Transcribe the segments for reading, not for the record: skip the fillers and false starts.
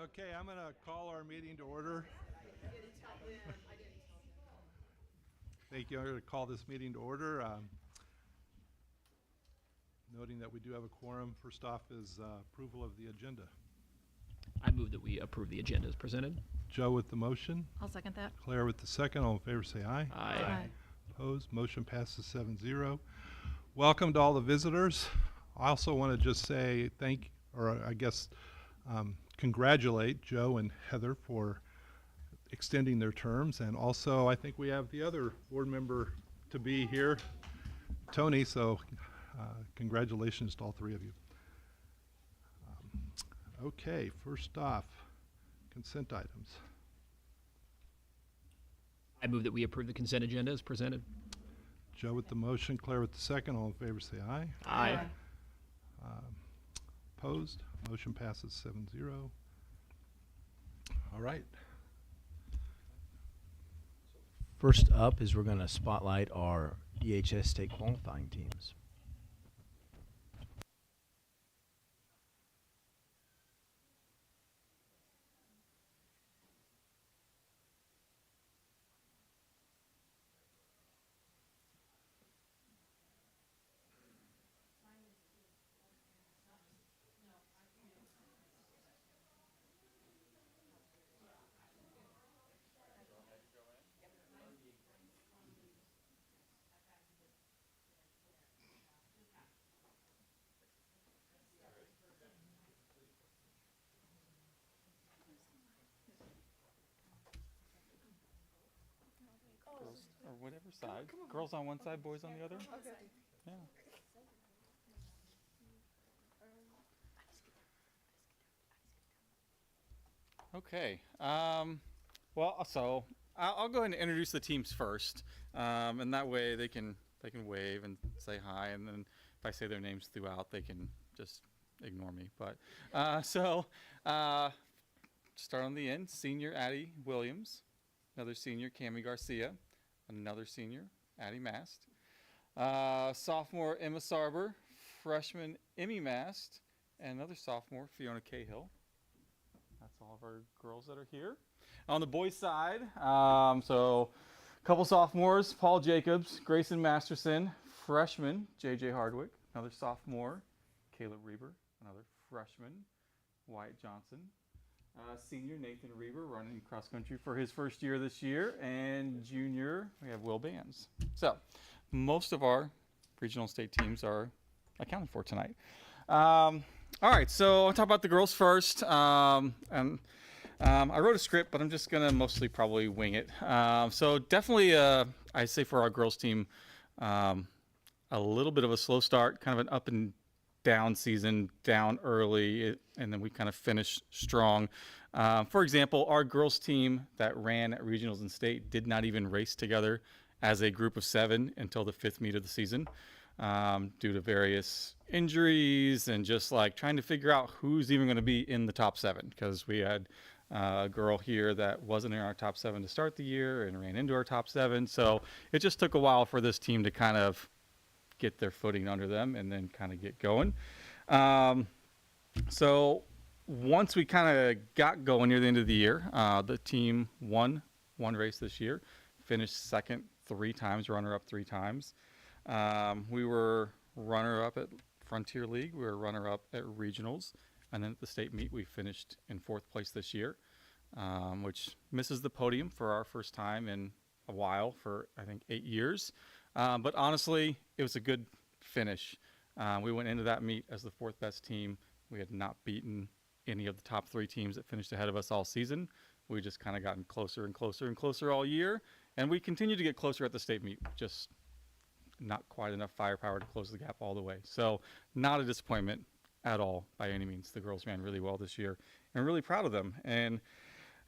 Okay, I'm going to call our meeting to order. Thank you. I'm going to call this meeting to order. Noting that we do have a quorum, first off is approval of the agenda. I move that we approve the agenda as presented. Joe with the motion. I'll second that. Claire with the second. All in favor say aye. Aye. Opposed? Motion passes 7-0. Welcome to all the visitors. I also want to just say congratulate Joe and Heather for extending their terms. And also, I think we have the other board member to be here, Tony, so congratulations to all three of you. Okay, first off, consent items. I move that we approve the consent agenda as presented. Joe with the motion, Claire with the second. All in favor say aye. Aye. Opposed? Motion passes 7-0. All right. First up is we're going to spotlight our EHS state qualifying teams. Or whatever side. Girls on one side, boys on the other. Yeah. Okay. So I'll go ahead and introduce the teams first, and that way they can wave and say hi, and then if I say their names throughout, they can just ignore me. But start on the end. Senior Addie Williams, another senior Cami Garcia, another senior Addie Mast, sophomore Emma Sarber, freshman Emmy Mast, and another sophomore Fiona Cahill. That's all of our girls that are here. On the boys' side, so a couple sophomores, Paul Jacobs, Grayson Masterson, freshman JJ Hardwick, another sophomore Caleb Reber, another freshman Wyatt Johnson, senior Nathan Reber running cross country for his first year this year, and junior we have Will Bands. So most of our regional state teams are accounted for tonight. All right, so I'll talk about the girls first. I wrote a script, but I'm just gonna mostly probably wing it. So definitely, I say for our girls team, a little bit of a slow start, kind of an up and down season, down early, and then we kind of finished strong. For example, our girls team that ran at regionals and state did not even race together as a group of 7 until the 5th meet of the season, due to various injuries and just like trying to figure out who's even going to be in the top 7, because we had a girl here that wasn't in our top 7 to start the year and ran into our top 7. So it just took a while for this team to kind of get their footing under them and then kind of get going. So once we kind of got going near the end of the year, the team won one race this year, finished second 3 times, runner-up 3 times. We were runner-up at Frontier League. We were runner-up at regionals. And then at the state meet, we finished in 4th place this year, which misses the podium for our first time in a while, for I think 8 years. But honestly, it was a good finish. We went into that meet as the 4th best team. We had not beaten any of the top 3 teams that finished ahead of us all season. We just kind of gotten closer and closer and closer all year. And we continue to get closer at the state meet, just not quite enough firepower to close the gap all the way. So not a disappointment at all by any means. The girls ran really well this year, and I'm really proud of them. And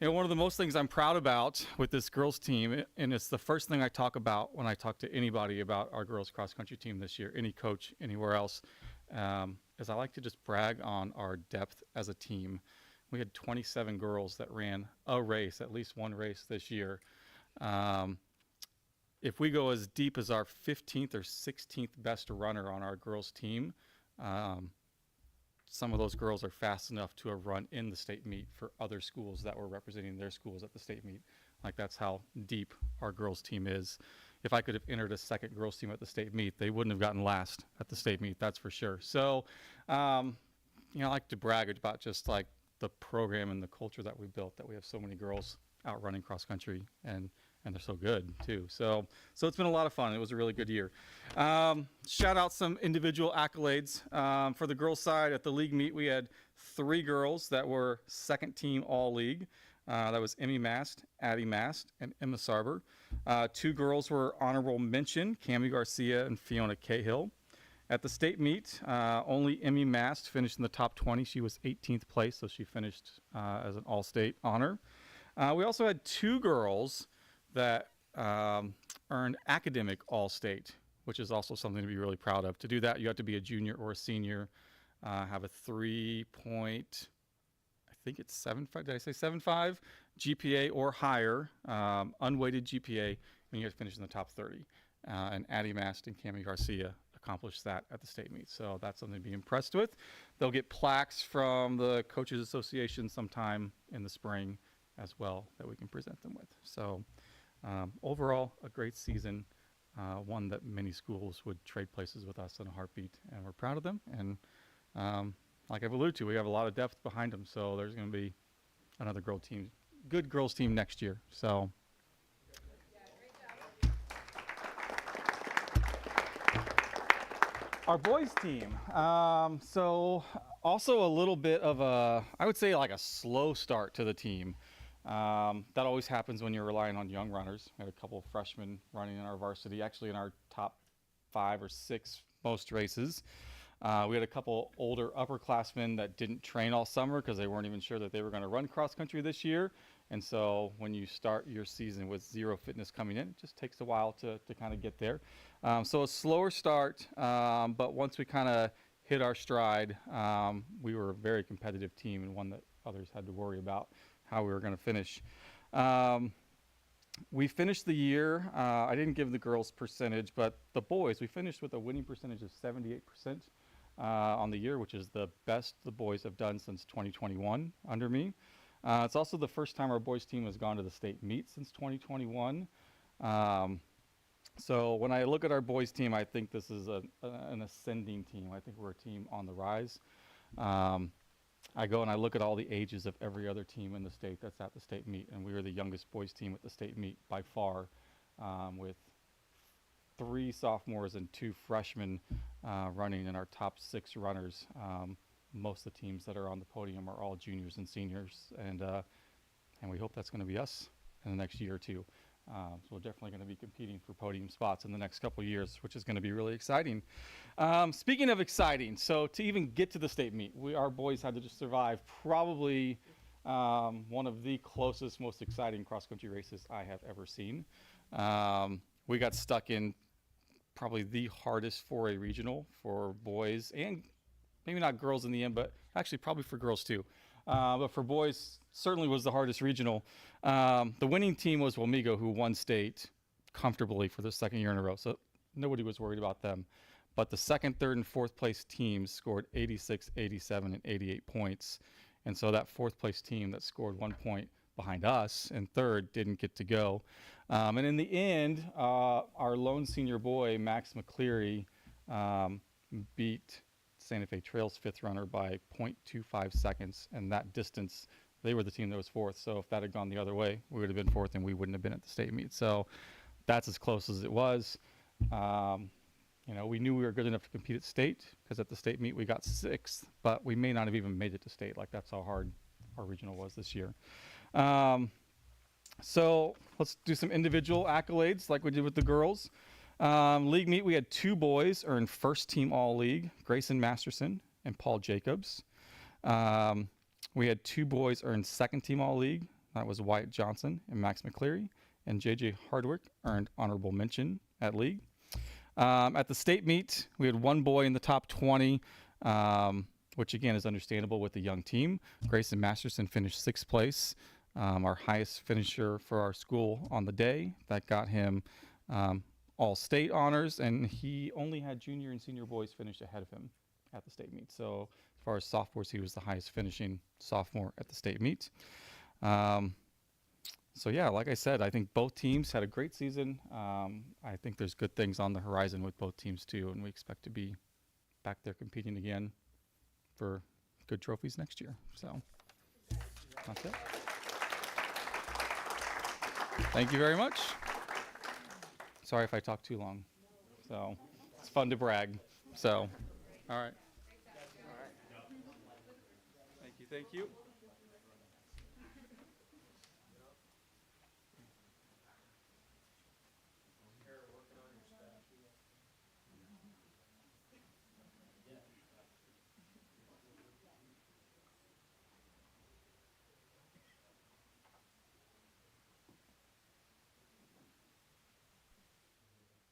one of the most things I'm proud about with this girls team, and it's the first thing I talk about when I talk to anybody about our girls cross country team this year, any coach anywhere else, is I like to just brag on our depth as a team. We had 27 girls that ran a race, at least one race this year. If we go as deep as our 15th or 16th best runner on our girls team, some of those girls are fast enough to have run in the state meet for other schools that were representing their schools at the state meet. Like, that's how deep our girls team is. If I could have entered a second girls team at the state meet, they wouldn't have gotten last at the state meet, that's for sure. So, you know, I like to brag about just like the program and the culture that we built, that we have so many girls out running cross country, and they're so good too. So it's been a lot of fun. It was a really good year. Shout out some individual accolades. For the girls side, at the league meet, we had 3 girls that were second team all league. That was Emmy Mast, Addie Mast, and Emma Sarber. 2 girls were honorable mention, Cami Garcia and Fiona Cahill. At the state meet, only Emmy Mast finished in the top 20. She was 18th place, so she finished as an all-state honor. We also had 2 girls that earned academic all-state, which is also something to be really proud of. To do that, you have to be a junior or a senior, have a 3.75 did I say 7.5 GPA or higher, unweighted GPA, and you have to finish in the top 30. And Addie Mast and Cami Garcia accomplished that at the state meet. So that's something to be impressed with. They'll get plaques from the Coaches Association sometime in the spring as well that we can present them with. So overall, a great season, one that many schools would trade places with us in a heartbeat, and we're proud of them. And like I've alluded to, we have a lot of depth behind them, so there's going to be another good girls team next year. So. Our boys team. So also a little bit of I would say like a slow start to the team. That always happens when you're relying on young runners. We had a couple of freshmen running in our varsity, actually in our top 5 or 6 most races. We had a couple older upperclassmen that didn't train all summer because they weren't even sure that they were going to run cross country this year. And so when you start your season with 0 fitness coming in, it just takes a while to kind of get there. So a slower start, but once we kind of hit our stride, we were a very competitive team, and one that others had to worry about how we were going to finish. We finished the year, I didn't give the girls percentage, but the boys, we finished with a winning percentage of 78%. On the year, which is the best the boys have done since 2021 under me. It's also the first time our boys team has gone to the state meet since 2021. So when I look at our boys team, I think this is an ascending team. I think we're a team on the rise. I go and I look at all the ages of every other team in the state that's at the state meet, and we are the youngest boys team at the state meet by far, with 3 sophomores and 2 freshmen running in our top 6 runners. Most of the teams that are on the podium are all juniors and seniors, and we hope that's going to be us in the next year or 2. So we're definitely going to be competing for podium spots in the next couple of years, which is going to be really exciting. Speaking of exciting, so to even get to the state meet, our boys had to just survive probably one of the closest, most exciting cross-country races I have ever seen. We got stuck in probably the hardest 4A regional for boys, and maybe not girls in the end, but actually probably for girls too. But for boys, certainly was the hardest regional. The winning team was Wamego, who won state comfortably for the 2nd year in a row, so nobody was worried about them. But the 2nd, 3rd, and 4th place teams scored 86, 87, and 88 points. And so that 4th place team that scored 1 point behind us and 3rd didn't get to go. And in the end, our lone senior boy, Max McCleary, beat Santa Fe Trail's 5th runner by 0.25 seconds. And that distance, they were the team that was 4th. So if that had gone the other way, we would have been 4th and we wouldn't have been at the state meet. So that's as close as it was. You know, we knew we were good enough to compete at state, because at the state meet we got 6th, but we may not have even made it to state. Like, that's how hard our regional was this year. So let's do some individual accolades like we did with the girls. League meet, we had 2 boys earn 1st team all league, Grayson Masterson and Paul Jacobs. We had 2 boys earn 2nd team all league. That was Wyatt Johnson and Max McCleary, and JJ Hardwick earned honorable mention at league. At the state meet, we had 1 boy in the top 20, which again is understandable with the young team. Grayson Masterson finished 6th place, our highest finisher for our school on the day. That got him all state honors, and he only had junior and senior boys finish ahead of him at the state meet. So As far as sophomores, he was the highest finishing sophomore at the state meet. So yeah, like I said, I think both teams had a great season. I think there's good things on the horizon with both teams too, and we expect to be back there competing again for good trophies next year. So that's it. Thank you very much. Sorry if I talk too long. So it's fun to brag. So, all right. Thank you. Thank you.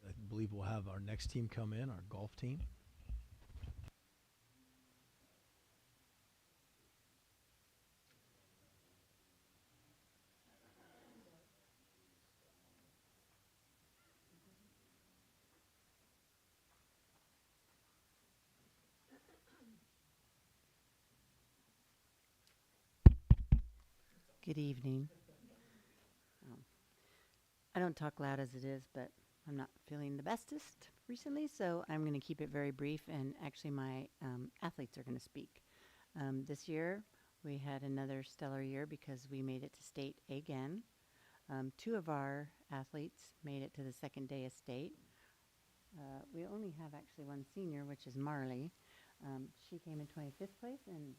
I believe we'll have our next team come in, our golf team. Good evening. I don't talk loud as it is, but I'm not feeling the bestest recently, so I'm going to keep it very brief, and actually my athletes are going to speak. This year, we had another stellar year because we made it to state again. 2 of our athletes made it to the second day of state. We only have actually one senior, which is Marley. She came in 25th place, and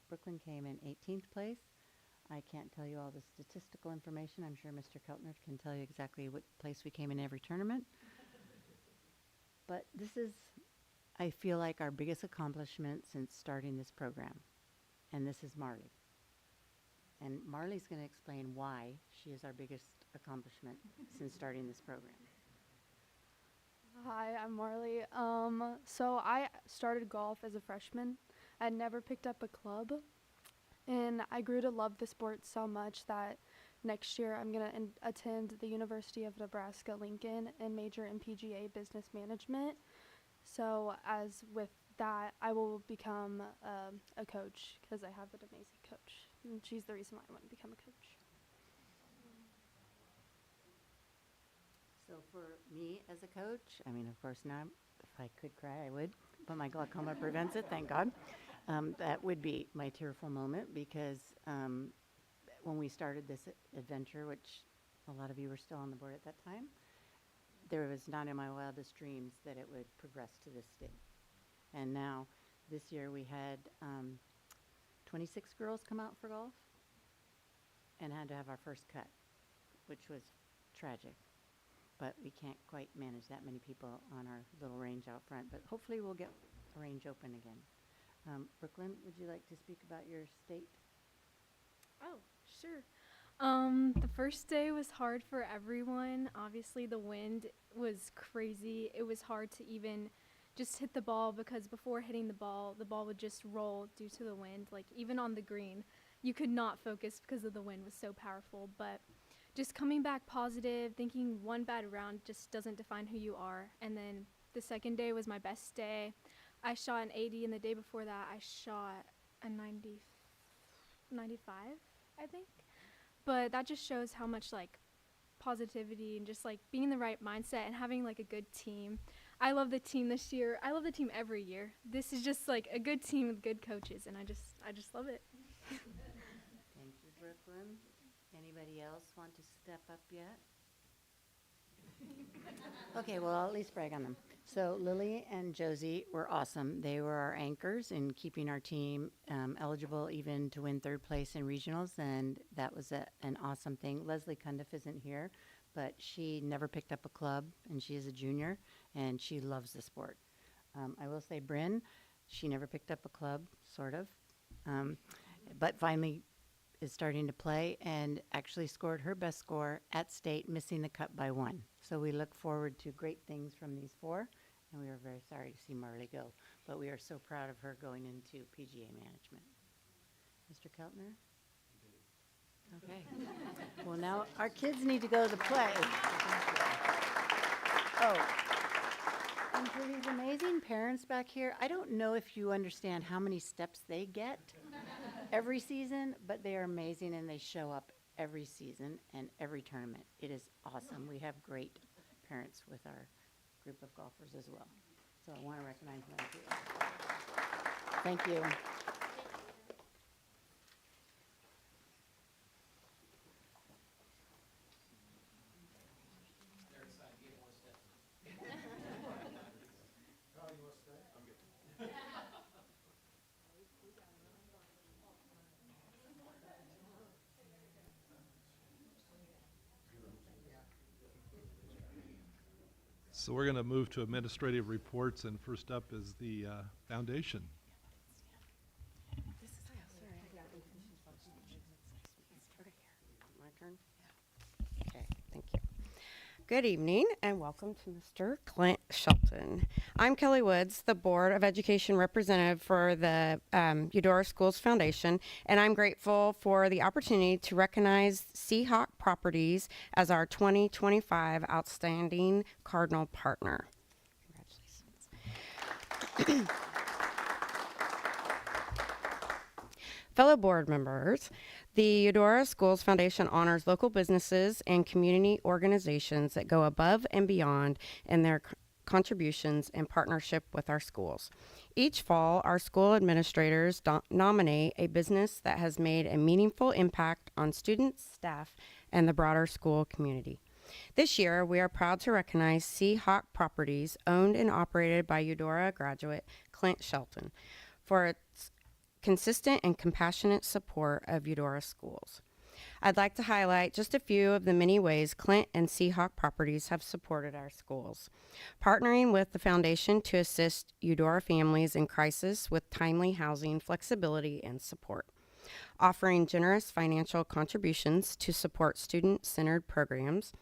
Brooklyn came in 18th place. I can't tell you all the statistical information. I'm sure Mr. Keltner can tell you exactly what place we came in every tournament. But this is, I feel like, our biggest accomplishment since starting this program. And this is Marley. And Marley's going to explain why she is our biggest accomplishment since starting this program. Hi, I'm Marley. So I started golf as a freshman. I'd never picked up a club, and I grew to love the sport so much that next year I'm going to attend the University of Nebraska-Lincoln and major in PGA Business Management. So as with that, I will become a coach because I have an amazing coach, and she's the reason why I want to become a coach. So for me as a coach, I mean, of course, now, if I could cry, I would, but my glaucoma prevents it, thank God. That would be my tearful moment because when we started this adventure, which a lot of you were still on the board at that time, there was not in my wildest dreams that it would progress to this state. And now, this year we had 26 girls come out for golf and had to have our first cut, which was tragic. But we can't quite manage that many people on our little range out front. But hopefully we'll get a range open again. Brooklyn, would you like to speak about your state? Oh, sure. The first day was hard for everyone. Obviously, the wind was crazy. It was hard to even just hit the ball because before hitting the ball would just roll due to the wind. Like, even on the green, you could not focus because of the wind was so powerful. But just coming back positive, thinking one bad round just doesn't define who you are. And then the second day was my best day. I shot an 80, and the day before that, I shot a 95, I think. But that just shows how much, like, positivity and just, like, being in the right mindset and having, like, a good team. I love the team this year. I love the team every year. This is just, like, a good team with good coaches, and I just love it. Thank you, Brooklyn. Anybody else want to step up yet? Okay, well, I'll at least brag on them. So Lily and Josie were awesome. They were our anchors in keeping our team eligible even to win 3rd place in regionals, and that was an awesome thing. Leslie Cundiff isn't here, but she never picked up a club, and she is a junior, and she loves the sport. I will say Bryn, she never picked up a club, sort of, but finally is starting to play and actually scored her best score at state, missing the cut by 1. So we look forward to great things from these 4, and we are very sorry to see Marley go, but we are so proud of her going into PGA management. Mr. Keltner? Okay. Well, now our kids need to go to the play. Oh, And for these amazing parents back here, I don't know if you understand how many steps they get every season, but they are amazing and they show up every season and every tournament. It is awesome. We have great parents with our group of golfers as well. So I want to recognize them too. Thank you. So we're going to move to administrative reports, and first up is the foundation. My turn? Okay, thank you. Good evening and welcome to Mr. Clint Shelton. I'm Kelly Woods, the Board of Education representative for the EudoraSchools Foundation, and I'm grateful for the opportunity to recognize Seahawk Properties as our 2025 Outstanding Cardinal Partner. Congratulations. Fellow board members, the EudoraSchools Foundation honors local businesses and community organizations that go above and beyond in their contributions and partnership with our schools. Each fall, our school administrators nominate a business that has made a meaningful impact on students, staff, and the broader school community. This year, we are proud to recognize Seahawk Properties, owned and operated by Eudora graduate Clint Shelton, for its consistent and compassionate support of EudoraSchools. I'd like to highlight just a few of the many ways Clint and Seahawk Properties have supported our schools. Partnering with the foundation to assist Eudora families in crisis with timely housing, flexibility, and support. Offering generous financial contributions to support student-centered programs.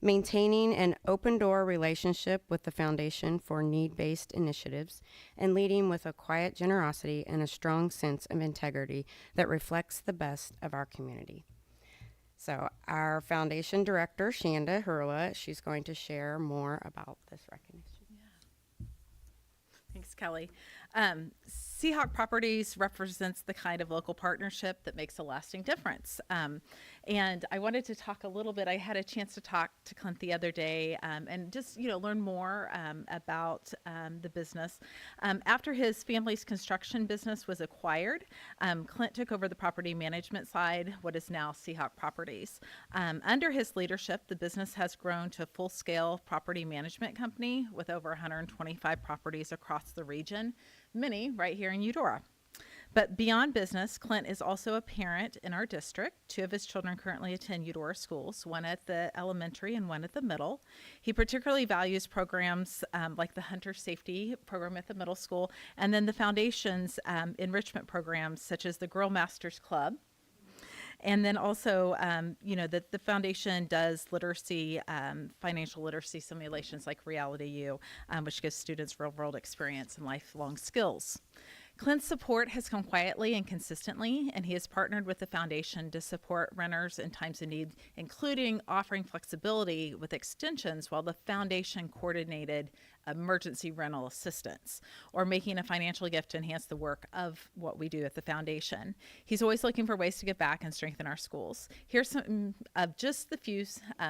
Maintaining an open-door relationship with the foundation for need-based initiatives, and leading with a quiet generosity and a strong sense of integrity that reflects the best of our community. So our foundation director, Shanda Hurla, she's going to share more about this recognition. Thanks, Kelly. Seahawk Properties represents the kind of local partnership that makes a lasting difference. And I wanted to talk a little bit. I had a chance to talk to Clint the other day and just, learn more about the business. After his family's construction business was acquired, Clint took over the property management side, what is now Seahawk Properties. Under his leadership, the business has grown to a full-scale property management company with over 125 properties across the region, many right here in Eudora. But beyond business, Clint is also a parent in our district. 2 of his children currently attend EudoraSchools, one at the elementary and one at the middle. He particularly values programs like the Hunter Safety program at the middle school, and then the foundation's enrichment programs such as the Girl Masters Club. And then also, the foundation does literacy, financial literacy simulations like Reality U, which gives students real-world experience and lifelong skills. Clint's support has come quietly and consistently, and he has partnered with the foundation to support renters in times of need, including offering flexibility with extensions while the foundation coordinated emergency rental assistance or making a financial gift to enhance the work of what we do at the foundation. He's always looking for ways to give back and strengthen our schools. Here's some of just the few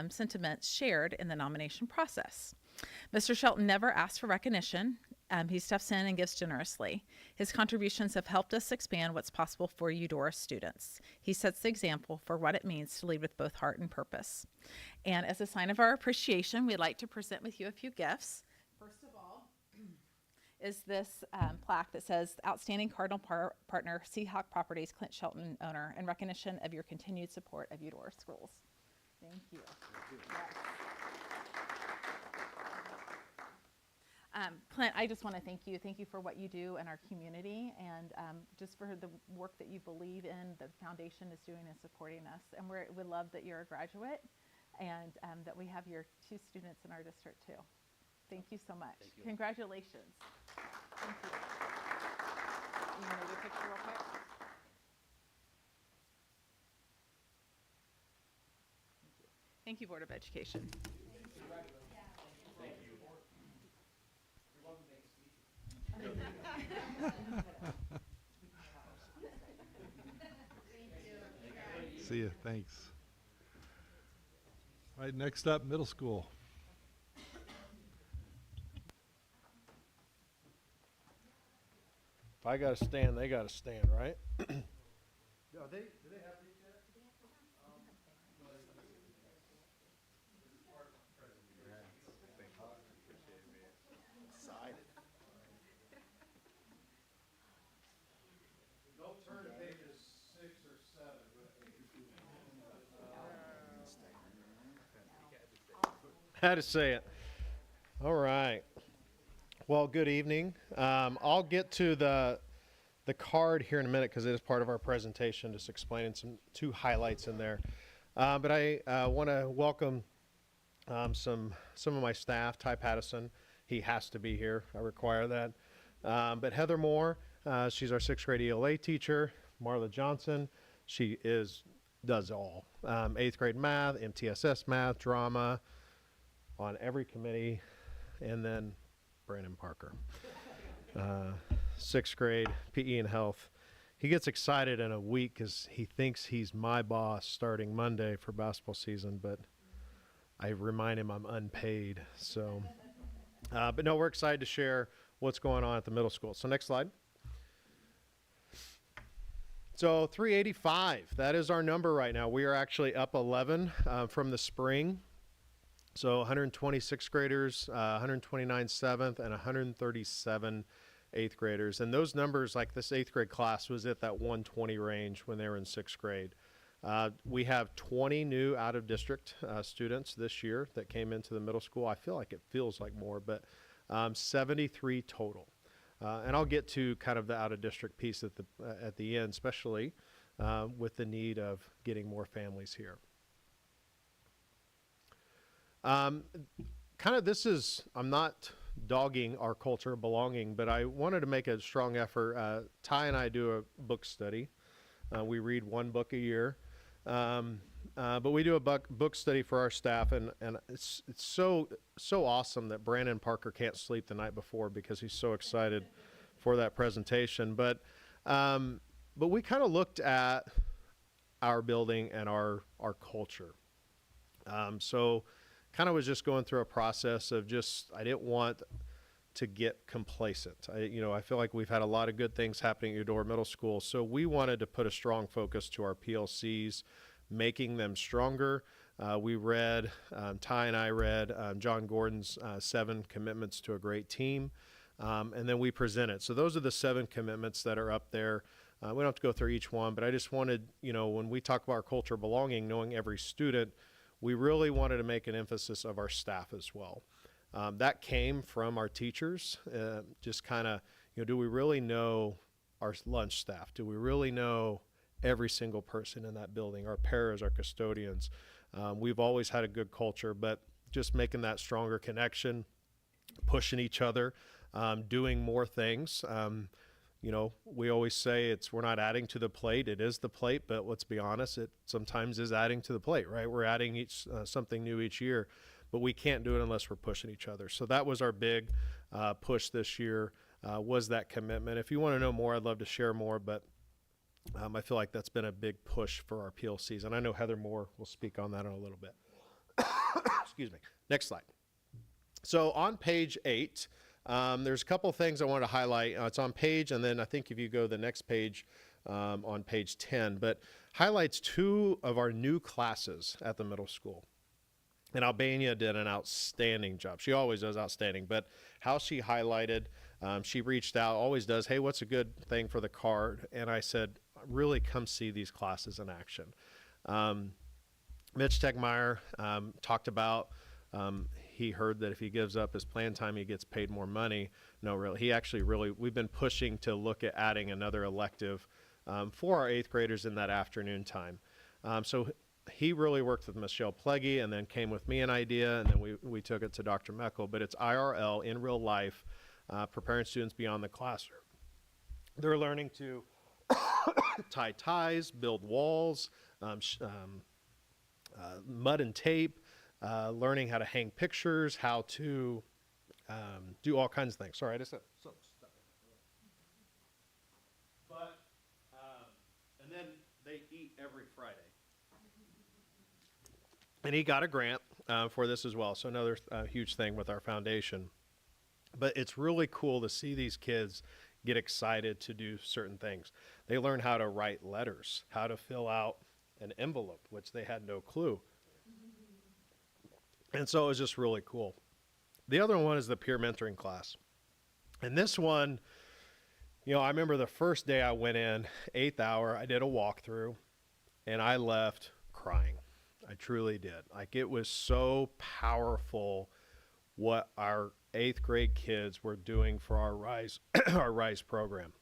sentiments shared in the nomination process. Mr. Shelton never asks for recognition. He steps in and gives generously. His contributions have helped us expand what's possible for Eudora students. He sets the example for what it means to lead with both heart and purpose. And as a sign of our appreciation, we'd like to present with you a few gifts. First of all is this plaque that says, Outstanding Cardinal Partner, Seahawk Properties, Clint Shelton, owner, in recognition of your continued support of EudoraSchools. Thank you. Yes. Clint, I just want to thank you. Thank you for what you do in our community and just for the work that you believe in, the foundation is doing and supporting us. And we love that you're a graduate and that we have your 2 students in our district too. Thank you so much. Thank you. Congratulations. Thank you. You want to do a picture real quick? Thank you. Thank you, Board of Education. See you. Thanks. All right, next up, middle school. If I gotta stand, they gotta stand, right? Don't turn to pages 6 or 7. Had to say it. All right. Well, good evening. I'll get to the card here in a minute because it is part of our presentation, just explaining two highlights in there. But I want to welcome some of my staff. Ty Pattison, he has to be here. I require that. But Heather Moore, she's our 6th grade ELA teacher. Marla Johnson, she does all. 8th grade math, MTSS math, drama, on every committee, and then Brandon Parker. 6th grade, PE and health. He gets excited in a week because he thinks he's my boss starting Monday for basketball season, but I remind him I'm unpaid. So, but no, we're excited to share what's going on at the middle school. So next slide. So 385, that is our number right now. We are actually up 11 from the spring. So 126 graders, 129 7th, and 137 8th graders. And those numbers, like this 8th grade class, was at that 120 range when they were in 6th grade. We have 20 new out-of-district students this year that came into the middle school. I feel like it feels like more, but 73 total. And I'll get to kind of the out-of-district piece at the end, especially with the need of getting more families here. I'm not dogging our culture of belonging, but I wanted to make a strong effort. Ty and I do a book study. We read one book a year. But we do a book study for our staff, and it's so awesome that Brandon Parker can't sleep the night before because he's so excited for that presentation. But we kind of looked at our building and our culture. So kind of was just going through a process of I didn't want to get complacent. I feel like we've had a lot of good things happening at Eudora Middle School, so we wanted to put a strong focus to our PLCs, making them stronger. We read, Ty and I read John Gordon's 7 Commitments to a Great Team, and then we presented. So those are the 7 commitments that are up there. We don't have to go through each one, but I just wanted, when we talk about our culture of belonging, knowing every student, we really wanted to make an emphasis of our staff as well. That came from our teachers, just kind of, do we really know our lunch staff? Do we really know every single person in that building, our paras, our custodians? We've always had a good culture, but just making that stronger connection, pushing each other, doing more things. We always say we're not adding to the plate. It is the plate, but let's be honest, it sometimes is adding to the plate, right? We're adding something new each year, but we can't do it unless we're pushing each other. So that was our big push this year, was that commitment. If you want to know more, I'd love to share more, but I feel like that's been a big push for our PLCs. And I know Heather Moore will speak on that in a little bit. Excuse me. Next slide. So on page 8, there's a couple things I wanted to highlight. It's on page, and then I think if you go to the next page, on page 10, but highlights 2 of our new classes at the middle school. And Albania did an outstanding job. She always does outstanding, but how she highlighted, she reached out, always does, hey, what's a good thing for the card? And I said, really come see these classes in action. Mitch Tegmeyer talked about, he heard that if he gives up his plan time, he gets paid more money. No, really, we've been pushing to look at adding another elective for our 8th graders in that afternoon time. So he really worked with Michelle Pleggy and then came with me an idea, and then we took it to Dr. Meckel, but it's IRL, in real life, preparing students beyond the classroom. They're learning to tie ties, build walls, mud and tape, learning how to hang pictures, how to do all kinds of things. Sorry, I just said something stuck in And he got a grant for this as well. So another huge thing with our foundation. But it's really cool to see these kids get excited to do certain things. They learn how to write letters, how to fill out an envelope, which they had no clue. And so it was just really cool. The other one is the peer mentoring class. And this one, you know, I remember the first day I went in, 8th hour, I did a walkthrough, and I left crying. I truly did. Like, it was so powerful what our 8th grade kids were doing for our Rise, our Rise program.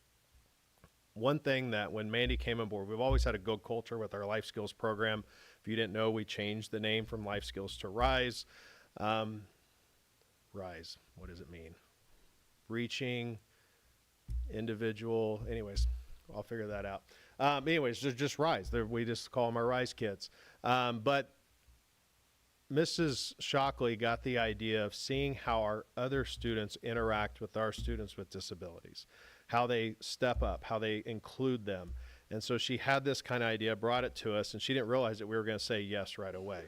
One thing that when Mandy came on board, we've always had a good culture with our life skills program. If you didn't know, we changed the name from life skills to Rise. Rise, what does it mean? Reaching, individual, anyways, I'll figure that out. Anyways, just Rise. We just call them our Rise kids. But Mrs. Shockley got the idea of seeing how our other students interact with our students with disabilities, how they step up, how they include them. And so she had this kind of idea, brought it to us, and she didn't realize that we were going to say yes right away.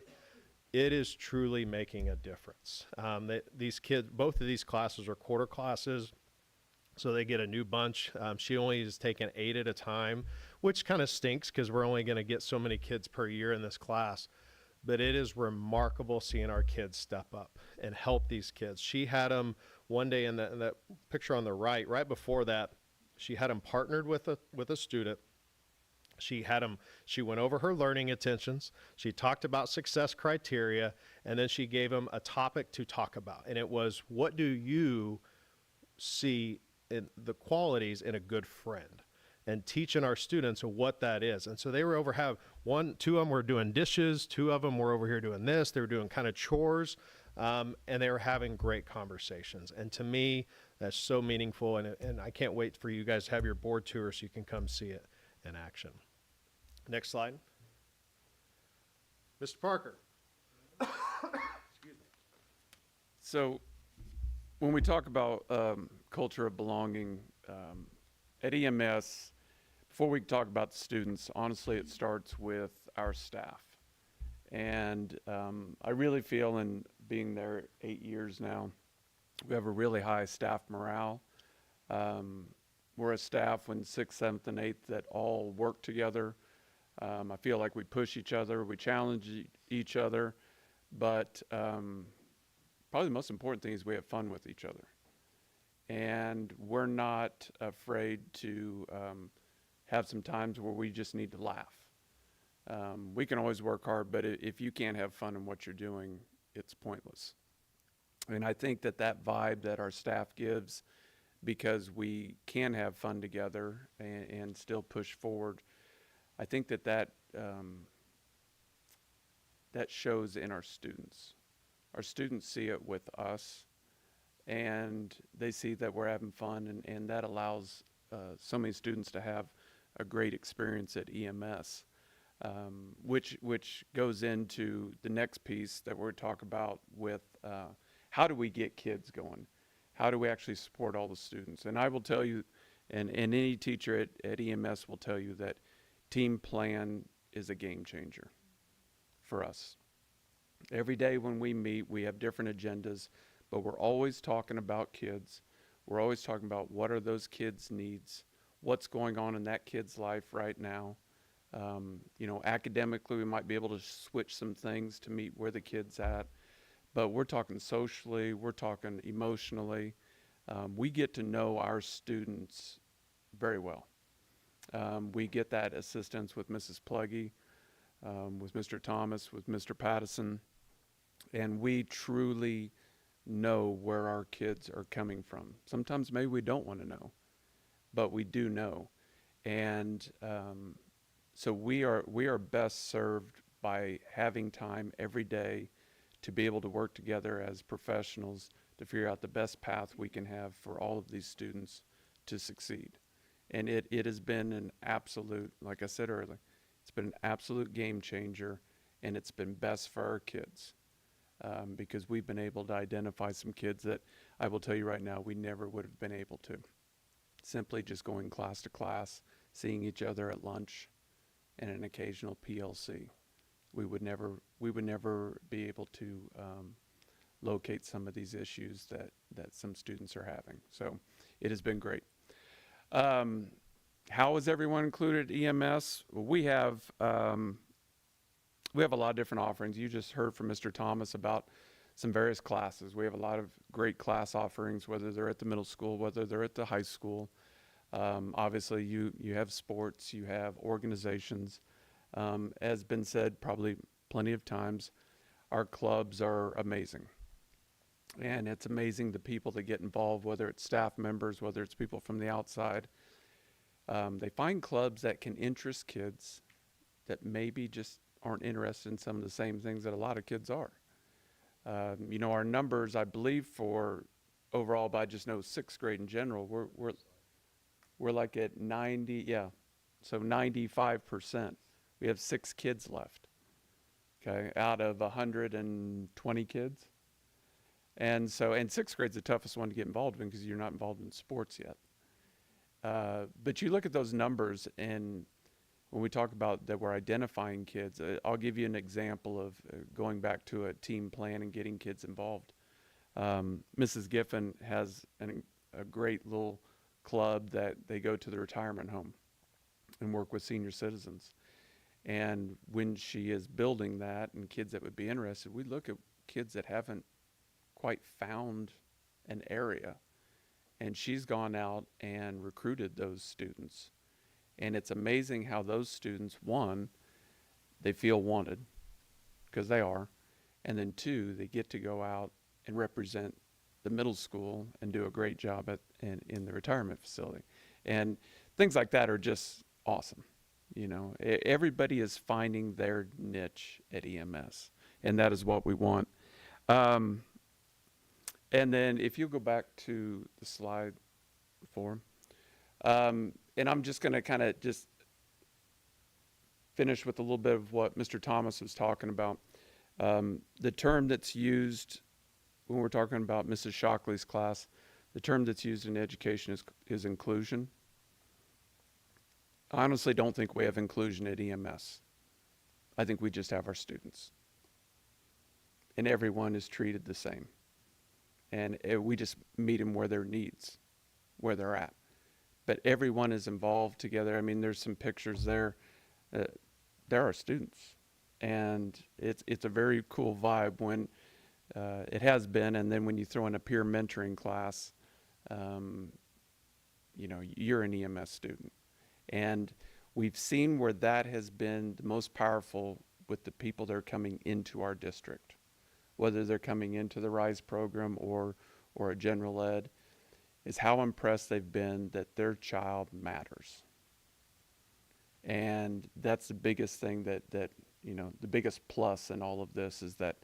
It is truly making a difference. These kids, both of these classes are quarter classes, so they get a new bunch. She only is taking 8 at a time, which kind of stinks because we're only going to get so many kids per year in this class. But it is remarkable seeing our kids step up and help these kids. She had them one day in that picture on the right before that, she had them partnered with a student. She went over her learning intentions. She talked about success criteria, and then she gave them a topic to talk about. And it was, what do you see in the qualities in a good friend? And teaching our students what that is. And so they were two of them were doing dishes, 2 of them were over here doing this. They were doing kind of chores, and they were having great conversations. And to me, that's so meaningful. And I can't wait for you guys to have your board tour so you can come see it in action. Next slide. Mr. Parker. Excuse me. So when we talk about culture of belonging, at EMS, before we talk about the students, honestly, it starts with our staff. And I really feel, in being there 8 years now, we have a really high staff morale. We're a staff when 6th, 7th, and 8th that all work together. I feel like we push each other, we challenge each other, but probably the most important thing is we have fun with each other. And we're not afraid to have some times where we just need to laugh. We can always work hard, but if you can't have fun in what you're doing, it's pointless. And I think that vibe that our staff gives, because we can have fun together and still push forward, I think that shows in our students. Our students see it with us, and they see that we're having fun, and that allows so many students to have a great experience at EMS, which goes into the next piece that we're talking about with how do we get kids going? How do we actually support all the students? And I will tell you, and any teacher at EMS will tell you, that team plan is a game changer for us. Every day when we meet, we have different agendas, but we're always talking about kids. We're always talking about what are those kids' needs, what's going on in that kid's life right now. Academically, we might be able to switch some things to meet where the kid's at, but we're talking socially, we're talking emotionally. We get to know our students very well. We get that assistance with Mrs. Pluggy, with Mr. Thomas, with Mr. Pattison, and we truly know where our kids are coming from. Sometimes maybe we don't want to know, but we do know. And so we are best served by having time every day to be able to work together as professionals to figure out the best path we can have for all of these students to succeed. And it has been an absolute, like I said earlier, it's been an absolute game changer, and it's been best for our kids. Because we've been able to identify some kids that I will tell you right now we never would have been able to. Simply just going class to class, seeing each other at lunch, and an occasional PLC. we would never be able to locate some of these issues that some students are having. So it has been great. How is everyone included at EMS? Well, we have a lot of different offerings. You just heard from Mr. Thomas about some various classes. We have a lot of great class offerings, whether they're at the middle school, whether they're at the high school. Obviously, you have sports, you have organizations. As been said probably plenty of times, our clubs are amazing. And it's amazing the people that get involved, whether it's staff members, whether it's people from the outside. They find clubs that can interest kids that maybe just aren't interested in some of the same things that a lot of kids are. Our numbers, I believe, for overall, but I just know 6th grade in general, we're like at 90, so 95%. We have 6 kids left, okay, out of 120 kids. And 6th grade's the toughest one to get involved in because you're not involved in sports yet. But you look at those numbers, and when we talk about that we're identifying kids, I'll give you an example of going back to a team plan and getting kids involved. Mrs. Giffen has a great little club that they go to the retirement home and work with senior citizens. And when she is building that and kids that would be interested, we look at kids that haven't quite found an area. And she's gone out and recruited those students. And it's amazing how those students, one, they feel wanted, because they are. And then 2, they get to go out and represent the middle school and do a great job in the retirement facility. And things like that are just awesome. Everybody is finding their niche at EMS, and that is what we want. And then if you go back to the slide before, and I'm just going to kind of just finish with a little bit of what Mr. Thomas was talking about. The term that's used when we're talking about Mrs. Shockley's class, the term that's used in education is inclusion. I honestly don't think we have inclusion at EMS. I think we just have our students. And everyone is treated the same. And we just meet them where their needs, where they're at. But everyone is involved together. I mean, there's some pictures there. There are students. And it's a very cool vibe when it has been. And then when you throw in a peer mentoring class, you're an EMS student. And we've seen where that has been the most powerful with the people that are coming into our district, whether they're coming into the RISE program or a general ed, is how impressed they've been that their child matters. And that's the biggest thing that the biggest plus in all of this is that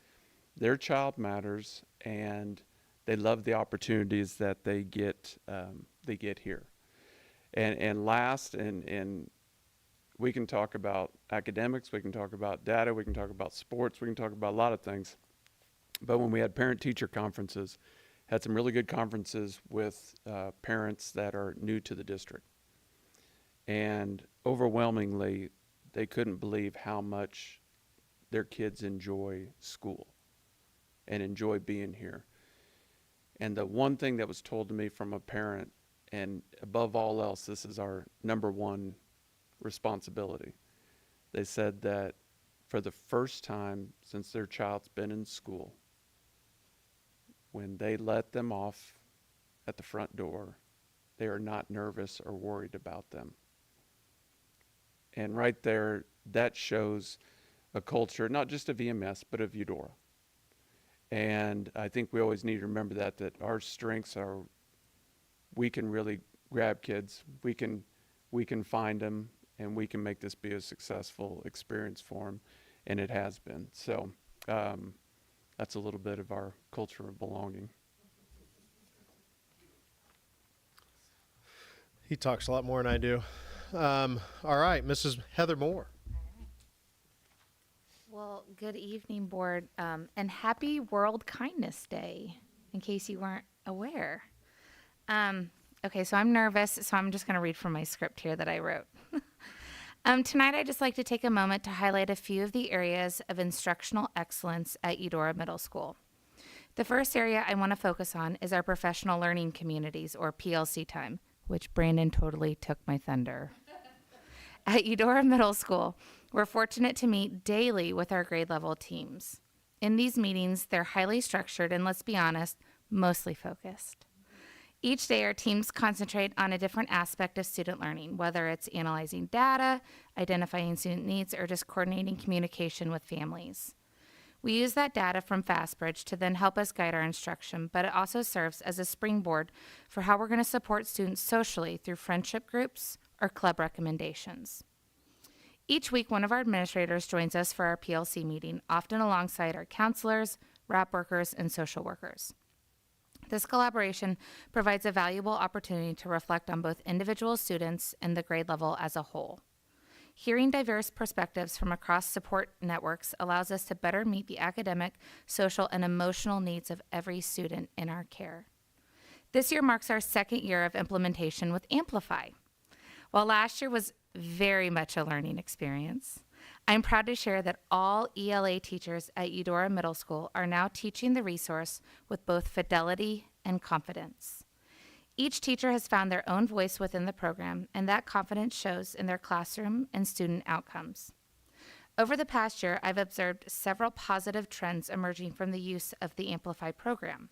their child matters and they love the opportunities that they get here. And last, and we can talk about academics, we can talk about data, we can talk about sports, we can talk about a lot of things. But when we had parent-teacher conferences, had some really good conferences with parents that are new to the district. And overwhelmingly, they couldn't believe how much their kids enjoy school and enjoy being here. And the one thing that was told to me from a parent, and above all else, this is our number one responsibility. They said that for the first time since their child's been in school, when they let them off at the front door, they are not nervous or worried about them. And right there, that shows a culture, not just of EMS, but of Eudora. And I think we always need to remember that our strengths are, we can really grab kids, we can find them, and we can make this be a successful experience for them, and it has been. So that's a little bit of our culture of belonging. He talks a lot more than I do. All right, Mrs. Heather Moore. Well, good evening, board, and happy World Kindness Day, in case you weren't aware. Okay, so I'm nervous, so I'm just going to read from my script here that I wrote. Tonight, I'd just like to take a moment to highlight a few of the areas of instructional excellence at Eudora Middle School. The first area I want to focus on is our professional learning communities, or PLC time, which Brandon totally took my thunder. At Eudora Middle School, we're fortunate to meet daily with our grade level teams. In these meetings, they're highly structured and, let's be honest, mostly focused. Each day, our teams concentrate on a different aspect of student learning, whether it's analyzing data, identifying student needs, or just coordinating communication with families. We use that data from FastBridge to then help us guide our instruction, but it also serves as a springboard for how we're going to support students socially through friendship groups or club recommendations. Each week, one of our administrators joins us for our PLC meeting, often alongside our counselors, wrap workers, and social workers. This collaboration provides a valuable opportunity to reflect on both individual students and the grade level as a whole. Hearing diverse perspectives from across support networks allows us to better meet the academic, social, and emotional needs of every student in our care. This year marks our second year of implementation with Amplify. While last year was very much a learning experience, I'm proud to share that all ELA teachers at Eudora Middle School are now teaching the resource with both fidelity and confidence. Each teacher has found their own voice within the program, and that confidence shows in their classroom and student outcomes. Over the past year, I've observed several positive trends emerging from the use of the Amplify program.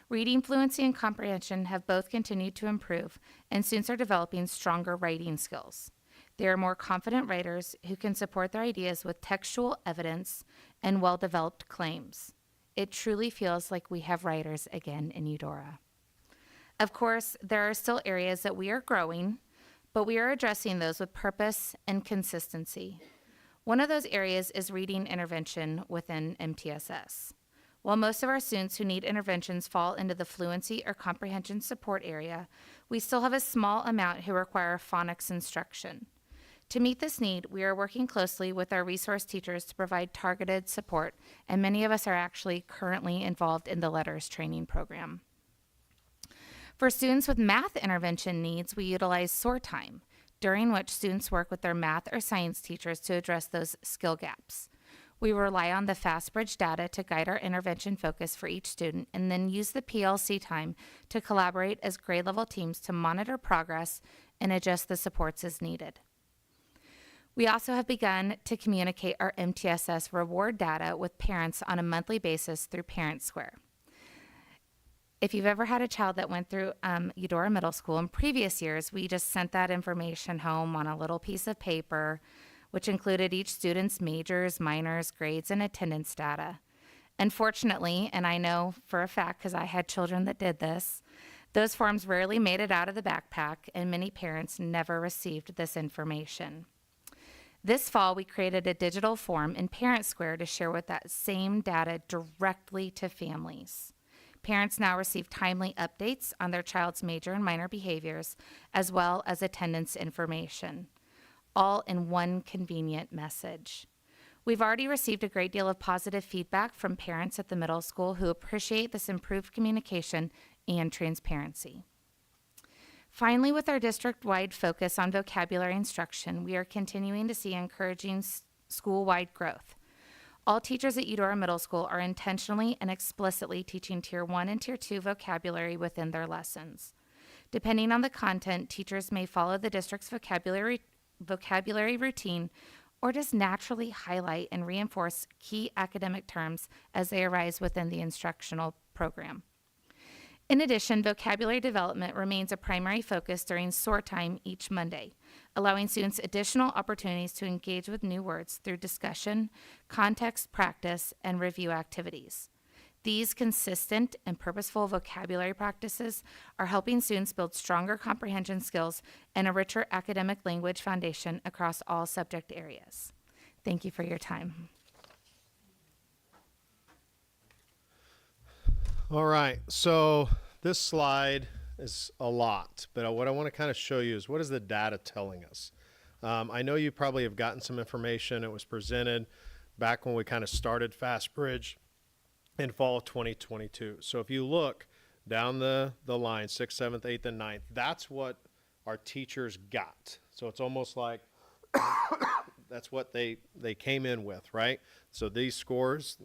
Reading fluency and comprehension have both continued to improve, and students are developing stronger writing skills. They are more confident writers who can support their ideas with textual evidence and well-developed claims. It truly feels like we have writers again in Eudora. Of course, there are still areas that we are growing, but we are addressing those with purpose and consistency. One of those areas is reading intervention within MTSS. While most of our students who need interventions fall into the fluency or comprehension support area, we still have a small amount who require phonics instruction. To meet this need, we are working closely with our resource teachers to provide targeted support, and many of us are actually currently involved in the LETTERS training program. For students with math intervention needs, we utilize SOAR time, during which students work with their math or science teachers to address those skill gaps. We rely on the FastBridge data to guide our intervention focus for each student, and then use the PLC time to collaborate as grade level teams to monitor progress and adjust the supports as needed. We also have begun to communicate our MTSS reward data with parents on a monthly basis through Parent Square. If you've ever had a child that went through Eudora Middle School in previous years, we just sent that information home on a little piece of paper, which included each student's majors, minors, grades, and attendance data. Unfortunately, and I know for a fact because I had children that did this, those forms rarely made it out of the backpack, and many parents never received this information. This fall, we created a digital form in Parent Square to share with that same data directly to families. Parents now receive timely updates on their child's major and minor behaviors, as well as attendance information, all in one convenient message. We've already received a great deal of positive feedback from parents at the middle school who appreciate this improved communication and transparency. Finally, with our district-wide focus on vocabulary instruction, we are continuing to see encouraging school-wide growth. All teachers at Eudora Middle School are intentionally and explicitly teaching Tier 1 and Tier 2 vocabulary within their lessons. Depending on the content, teachers may follow the district's vocabulary routine or just naturally highlight and reinforce key academic terms as they arise within the instructional program. In addition, vocabulary development remains a primary focus during SOAR time each Monday, allowing students additional opportunities to engage with new words through discussion, context practice, and review activities. These consistent and purposeful vocabulary practices are helping students build stronger comprehension skills and a richer academic language foundation across all subject areas. Thank you for your time. All right, so this slide is a lot, but what I want to kind of show you is what is the data telling us? I know you probably have gotten some information. It was presented back when we kind of started FastBridge in fall of 2022. So if you look down the line, 6th, 7th, 8th, and 9th, that's what our teachers got. So it's almost like That's what they came in with, right? So these scores,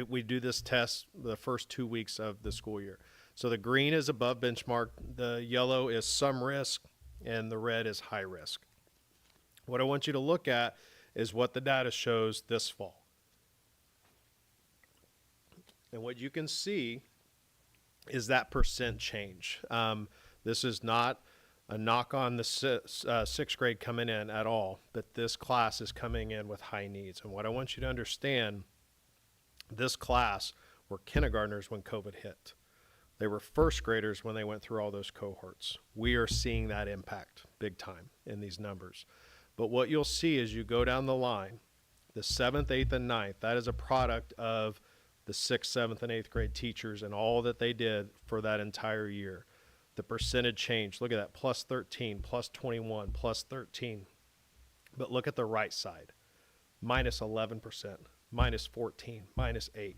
we do this test the first 2 weeks of the school year. So the green is above benchmark, the yellow is some risk, and the red is high risk. What I want you to look at is what the data shows this fall. And what you can see is that percent change. This is not a knock on the sixth grade coming in at all, but this class is coming in with high needs. And what I want you to understand, this class were kindergartners when COVID hit. They were first graders when they went through all those cohorts. We are seeing that impact big time in these numbers. But what you'll see as you go down the line, the 7th, 8th, and 9th, that is a product of the 6th, 7th, and 8th grade teachers and all that they did for that entire year. The percentage change, look at that, plus 13, plus 21, plus 13. But look at the right side, minus 11%, minus 14, minus 8.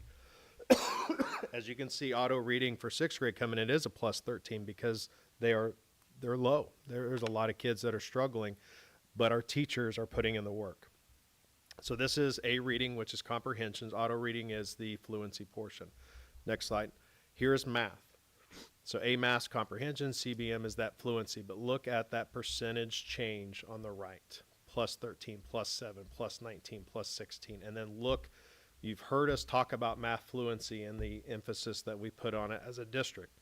As you can see, auto reading for 6th grade coming in is a plus 13 because they're low. There's a lot of kids that are struggling, but our teachers are putting in the work. So this is A reading, which is comprehensions. Auto reading is the fluency portion. Next slide. Here's math. So A math comprehension, CBM is that fluency, but look at that percentage change on the right. Plus 13, plus 7, plus 19, plus 16. And then look, you've heard us talk about math fluency and the emphasis that we put on it as a district.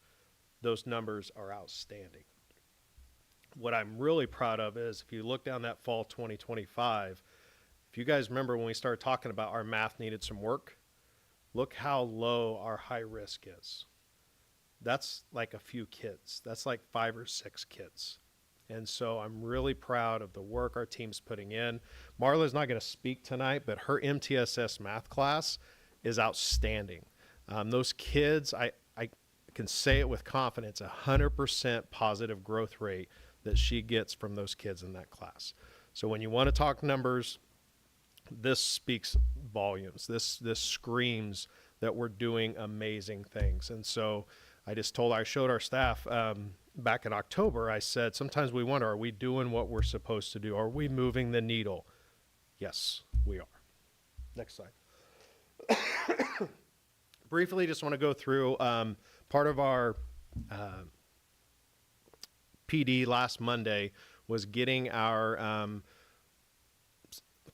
Those numbers are outstanding. What I'm really proud of is if you look down that fall 2025, if you guys remember when we started talking about our math needed some work, look how low our high risk is. That's like a few kids. That's like 5 or 6 kids. And so I'm really proud of the work our team's putting in. Marla's not going to speak tonight, but her MTSS math class is outstanding. Those kids, I can say it with confidence, 100% positive growth rate that she gets from those kids in that class. So when you want to talk numbers, this speaks volumes. This screams that we're doing amazing things. And so I showed our staff back in October, I said, sometimes we wonder, are we doing what we're supposed to do? Are we moving the needle? Yes, we are. Next slide. Briefly, just want to go through part of our PD last Monday was getting our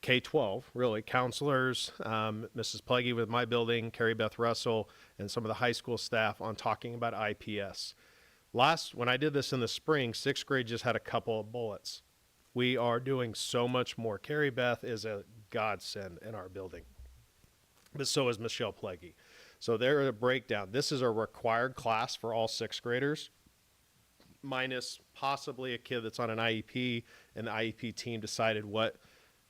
K-12, really, counselors, Mrs. Pleggy with my building, Carrie Beth Russell, and some of the high school staff on talking about IPS. When I did this in the spring, 6th grade just had a couple of bullets. We are doing so much more. Carrie Beth is a godsend in our building, but so is Michelle Pleggy. So they're a breakdown. This is a required class for all 6th graders, minus possibly a kid that's on an IEP, and the IEP team decided what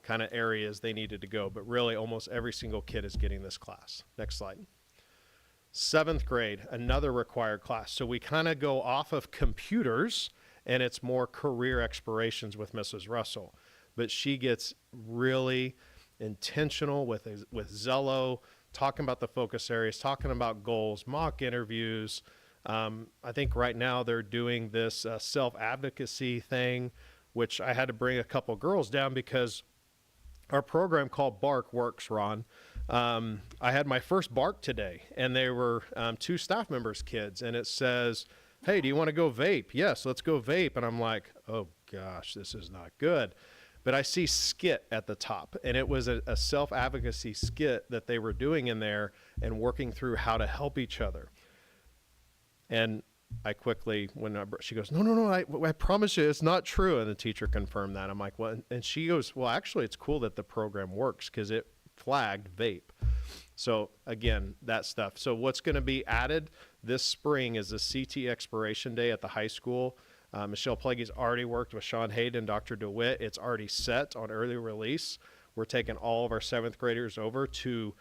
kind of areas they needed to go. But really, almost every single kid is getting this class. Next slide. 7th grade, another required class. So we kind of go off of computers, and it's more career explorations with Mrs. Russell. But she gets really intentional with Zello, talking about the focus areas, talking about goals, mock interviews. I think right now they're doing this self-advocacy thing, which I had to bring a couple girls down because our program called Bark works, Ron. I had my first Bark today, and they were 2 staff members' kids, and it says, hey, do you want to go vape? Yes, let's go vape. And I'm like, oh gosh, this is not good. But I see skit at the top, and it was a self-advocacy skit that they were doing in there and working through how to help each other. And I quickly, she goes, no, I promise you it's not true. And the teacher confirmed that. I'm like, well, and she goes, well, actually, it's cool that the program works because it flagged vape. So again, that stuff. So what's going to be added this spring is the CT expiration day at the high school. Michelle Pleggy's already worked with Sean Hayden, Dr. DeWitt. It's already set on early release. We're taking all of our 7th graders over to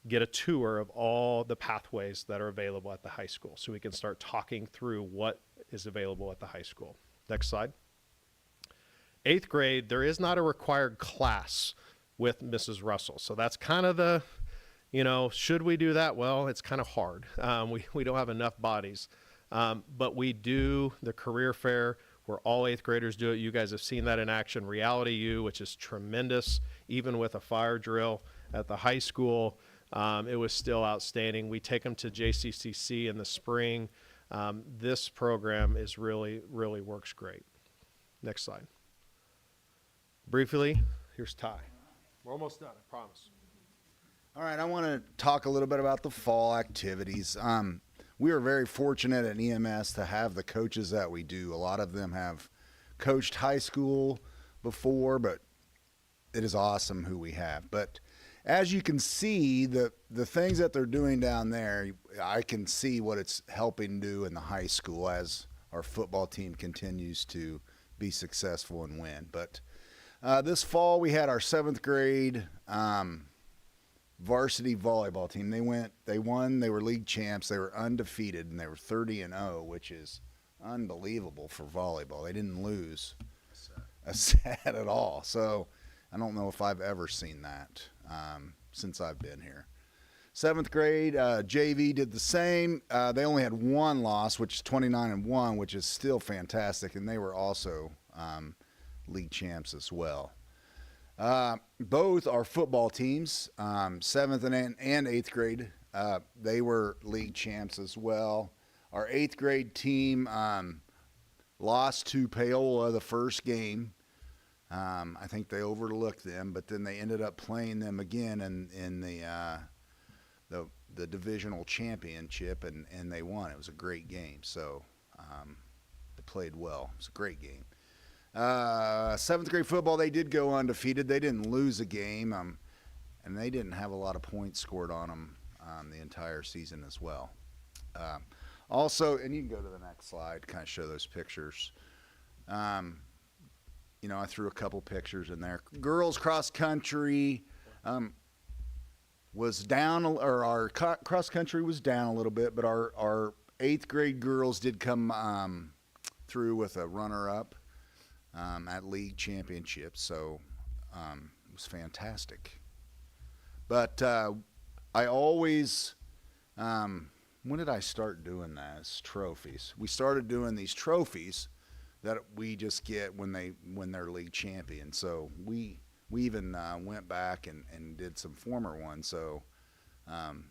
get a tour of all the pathways that are available at the high school so we can start talking through what is available at the high school. Next slide. 8th grade, there is not a required class with Mrs. Russell. So that's kind of the, should we do that? Well, it's kind of hard. We don't have enough bodies. But we do the career fair. where all 8th graders do it. You guys have seen that in action. Reality U, which is tremendous, even with a fire drill at the high school. It was still outstanding. We take them to JCCC in the spring. This program is really works great. Next slide. Briefly, here's Ty. We're almost done, I promise. All right, I want to talk a little bit about the fall activities. We are very fortunate at EMS to have the coaches that we do. A lot of them have coached high school before, but it is awesome who we have. But as you can see, the things that they're doing down there, I can see what it's helping do in the high school as our football team continues to be successful and win. But this fall we had our 7th grade varsity volleyball team. They won, they were league champs, they were undefeated, and they were 30-0, which is unbelievable for volleyball. They didn't lose a set at all. So I don't know if I've ever seen that since I've been here. 7th grade JV did the same. They only had one loss, which is 29-1, which is still fantastic, and they were also league champs as well. Both our football teams, 7th and 8th grade, they were league champs as well. Our 8th grade team lost to Paola the first game. I think they overlooked them, but then they ended up playing them again in the divisional championship, and they won. It was a great game, so they played well. It was a great game. 7th grade football, they did go undefeated. They didn't lose a game, and they didn't have a lot of points scored on them the entire season as well. Also, and you can go to the next slide to kind of show those pictures. You know, I threw a couple pictures in there. Girls cross country was down, or our cross country was down a little bit, but our 8th grade girls did come through with a runner-up at league championships, so it was fantastic. But I always, when did I start doing that? It's trophies. We started doing these trophies that we just get when they're league champions. So we even went back and did some former ones. So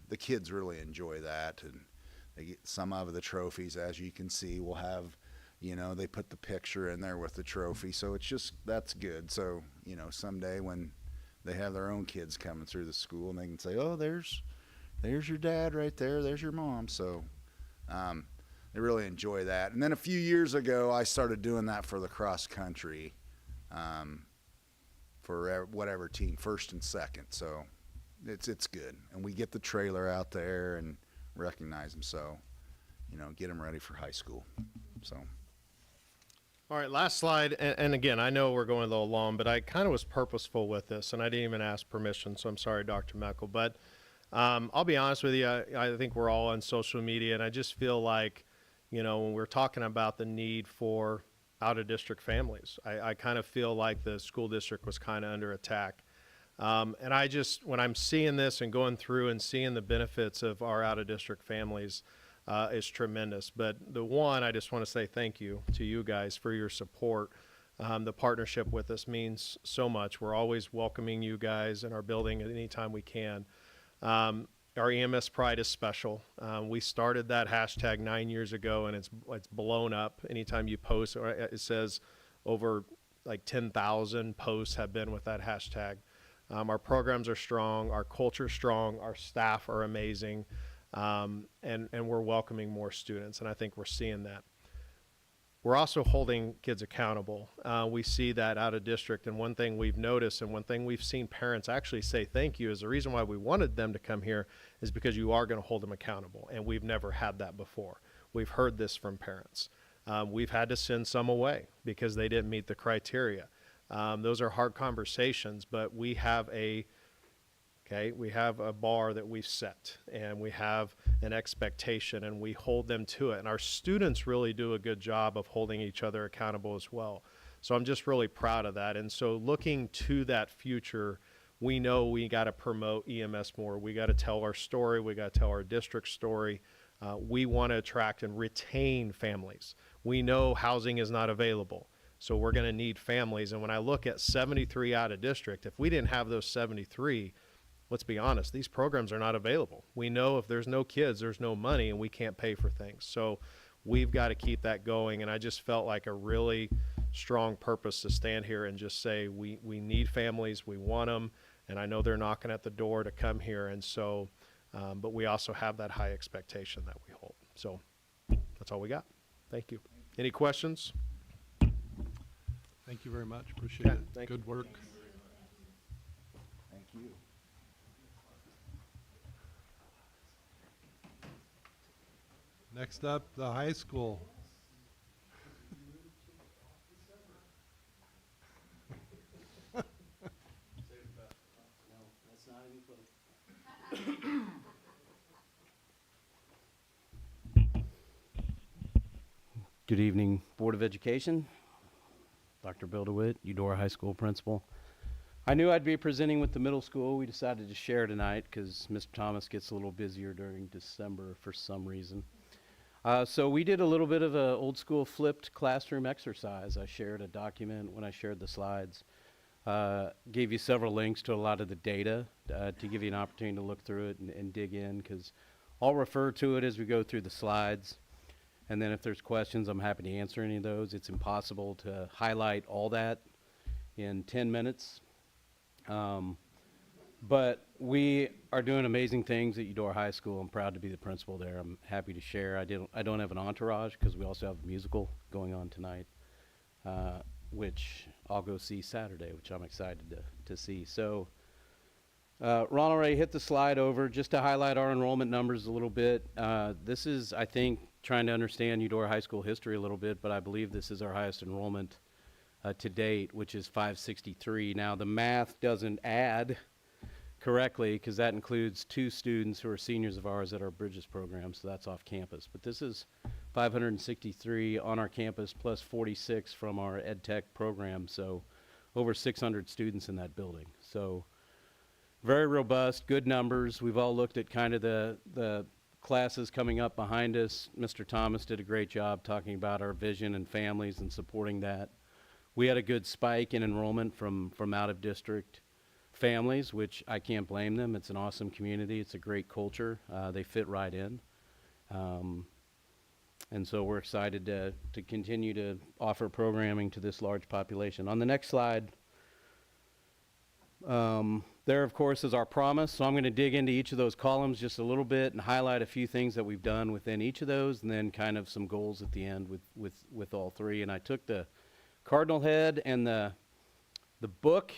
the kids really enjoy that, and they get some of the trophies, as you can see, will have, you know, they put the picture in there with the trophy. So it's just, that's good. So, you know, someday when they have their own kids coming through the school, and they can say, oh, there's your dad right there, there's your mom. So they really enjoy that. And then a few years ago, I started doing that for the cross country, for whatever team, first and second. So it's good. And we get the trailer out there and recognize them. So, you know, get them ready for high school. So. All right, last slide. And again, I know we're going a little long, but I kind of was purposeful with this, and I didn't even ask permission, so I'm sorry, Dr. Meckel. But I'll be honest with you, I think we're all on social media, and I just feel like, you know, when we're talking about the need for out-of-district families, I kind of feel like the school district was kind of under attack. And I just, when I'm seeing this and going through and seeing the benefits of our out-of-district families, is tremendous. But the one, I just want to say thank you to you guys for your support. The partnership with us means so much. We're always welcoming you guys in our building at any time we can. Our EMS Pride is special. We started that hashtag 9 years ago, and it's blown up. Anytime you post, or it says over like 10,000 posts have been with that hashtag. Our programs are strong, our culture is strong, our staff are amazing. And we're welcoming more students, and I think we're seeing that. We're also holding kids accountable. We see that out of district, and one thing we've noticed and one thing we've seen parents actually say thank you is the reason why we wanted them to come here is because you are going to hold them accountable, and we've never had that before. We've heard this from parents. We've had to send some away because they didn't meet the criteria. Those are hard conversations, but we have a bar that we've set, and we have an expectation, and we hold them to it. And our students really do a good job of holding each other accountable as well. So I'm just really proud of that. And so looking to that future, we know we got to promote EMS more. We got to tell our story. We got to tell our district story. We want to attract and retain families. We know housing is not available, so we're going to need families. And when I look at 73 out of district, if we didn't have those 73, let's be honest, these programs are not available. We know if there's no kids, there's no money, and we can't pay for things. So we've got to keep that going. And I just felt like a really strong purpose to stand here and just say we need families, we want them, and I know they're knocking at the door to come here. And so, but we also have that high expectation that we hold. So that's all we got. Thank you. Any questions? Thank you very much. Appreciate Okay, it. thank Good work. Thank you. Next up, the high school. Good evening, Board of Education. Dr. Bill DeWitt, Eudora High School principal. I knew I'd be presenting with the middle school. We decided to share tonight because Mr. Thomas gets a little busier during December for some reason. So we did a little bit of a old school flipped classroom exercise. I shared a document when I shared the slides. Gave you several links to a lot of the data to give you an opportunity to look through it and dig in, because I'll refer to it as we go through the slides. And then if there's questions, I'm happy to answer any of those. It's impossible to highlight all that in 10 minutes. But we are doing amazing things at Eudora High School. I'm proud to be the principal there. I'm happy to share. I don't have an entourage because we also have a musical going on tonight, which I'll go see Saturday, which I'm excited to see. So Ronald Ray hit the slide over just to highlight our enrollment numbers a little bit. This is, I think, trying to understand Eudora High School history a little bit, but I believe this is our highest enrollment to date, which is 563. Now, the math doesn't add correctly because that includes 2 students who are seniors of ours at our Bridges program, so that's off campus. But this is 563 on our campus plus 46 from our ed tech program, so over 600 students in that building. So very robust, good numbers. We've all looked at kind of the classes coming up behind us. Mr. Thomas did a great job talking about our vision and families and supporting that. We had a good spike in enrollment from out of district families, which I can't blame them. It's an awesome community. It's a great culture. They fit right in. And so we're excited to continue to offer programming to this large population. On the next slide, there, of course, is our promise. So I'm going to dig into each of those columns just a little bit and highlight a few things that we've done within each of those, and then kind of some goals at the end with all 3. And I took the cardinal head and the book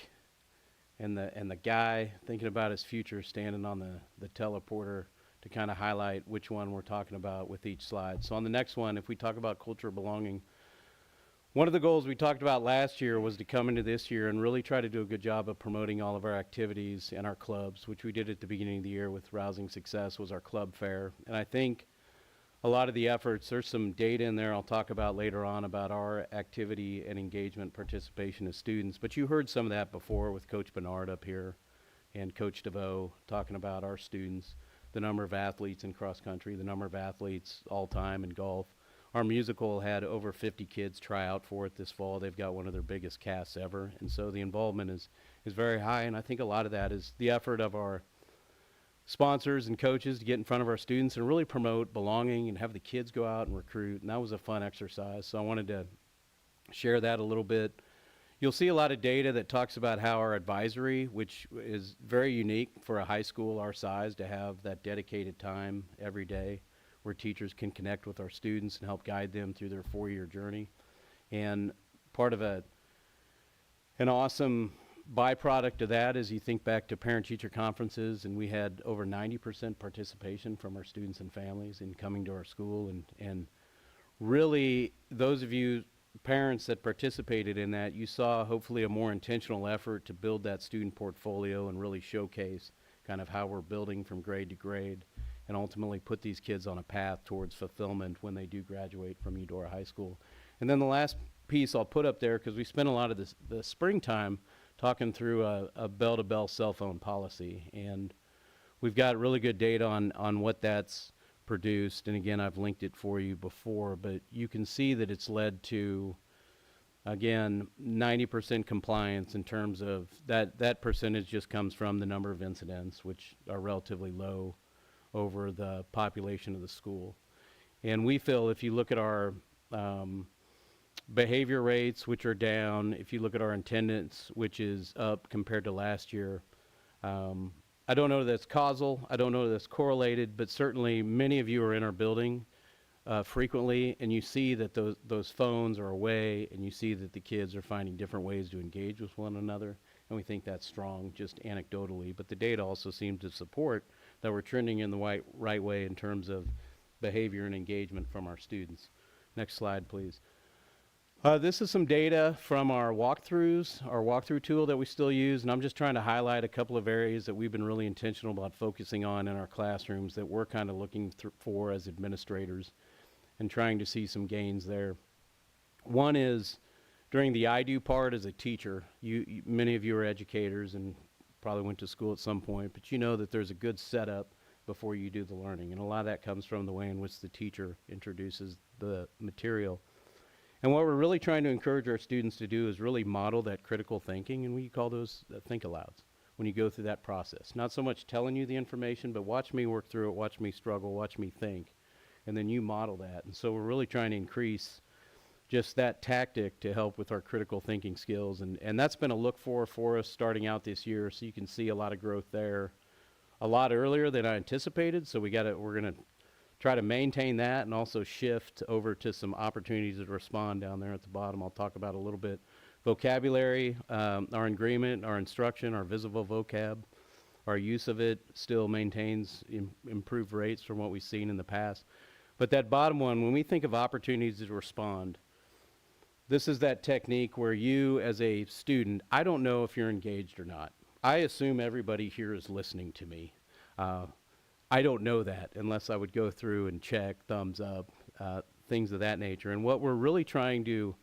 and the guy thinking about his future standing on the teleporter to kind of highlight which one we're talking about with each slide. So on the next one, if we talk about culture of belonging, one of the goals we talked about last year was to come into this year and really try to do a good job of promoting all of our activities and our clubs, which we did at the beginning of the year with Rousing Success was our club fair. And I think a lot of the efforts, there's some data in there I'll talk about later on about our activity and engagement participation as students. But you heard some of that before with Coach Bernard up here and Coach DeVoe talking about our students, the number of athletes in cross country, the number of athletes all time in golf. Our musical had over 50 kids try out for it this fall. They've got one of their biggest casts ever. And so the involvement is very high. And I think a lot of that is the effort of our sponsors and coaches to get in front of our students and really promote belonging and have the kids go out and recruit. And that was a fun exercise. So I wanted to share that a little bit. You'll see a lot of data that talks about how our advisory, which is very unique for a high school our size to have that dedicated time every day, where teachers can connect with our students and help guide them through their 4-year journey. And part of an awesome byproduct of that is you think back to parent-teacher conferences, and we had over 90% participation from our students and families in coming to our school. And really, those of you parents that participated in that, you saw hopefully a more intentional effort to build that student portfolio and really showcase kind of how we're building from grade to grade, and ultimately put these kids on a path towards fulfillment when they do graduate from Eudora High School. And then the last piece I'll put up there, because we spent a lot of the springtime talking through a bell-to-bell cell phone policy. And we've got really good data on what that's produced. And again, I've linked it for you before, but you can see that it's led to, again, 90% compliance in terms of that percentage just comes from the number of incidents, which are relatively low over the population of the school. And we feel if you look at our behavior rates, which are down, if you look at our attendance, which is up compared to last year, I don't know that that's causal, I don't know that that's correlated, but certainly many of you are in our building frequently, and you see that those phones are away, and you see that the kids are finding different ways to engage with one another, and we think that's strong just anecdotally. But the data also seems to support that we're trending in the right way in terms of behavior and engagement from our students. Next slide, please. This is some data from our walkthrough tool that we still use, and I'm just trying to highlight a couple of areas that we've been really intentional about focusing on in our classrooms that we're kind of looking for as administrators and trying to see some gains there. One is during the I do part as a teacher. Many of you are educators and probably went to school at some point, but you know that there's a good setup before you do the learning, and a lot of that comes from the way in which the teacher introduces the material. And what we're really trying to encourage our students to do is really model that critical thinking, and we call those think-alouds when you go through that process. Not so much telling you the information, but watch me work through it, watch me struggle, watch me think, and then you model that. And so we're really trying to increase just that tactic to help with our critical thinking skills, and that's been a look for us starting out this year, so you can see a lot of growth there, a lot earlier than I anticipated, so we're going to try to maintain that and also shift over to some opportunities to respond down there at the bottom. I'll talk about a little bit. Vocabulary, our agreement, our instruction, our visible vocab, our use of it still maintains improved rates from what we've seen in the past. But that bottom one, when we think of opportunities to respond, this is that technique where you as a student, I don't know if you're engaged or not. I assume everybody here is listening to me. I don't know that unless I would go through and check, thumbs up, things of that nature. And what we're really trying to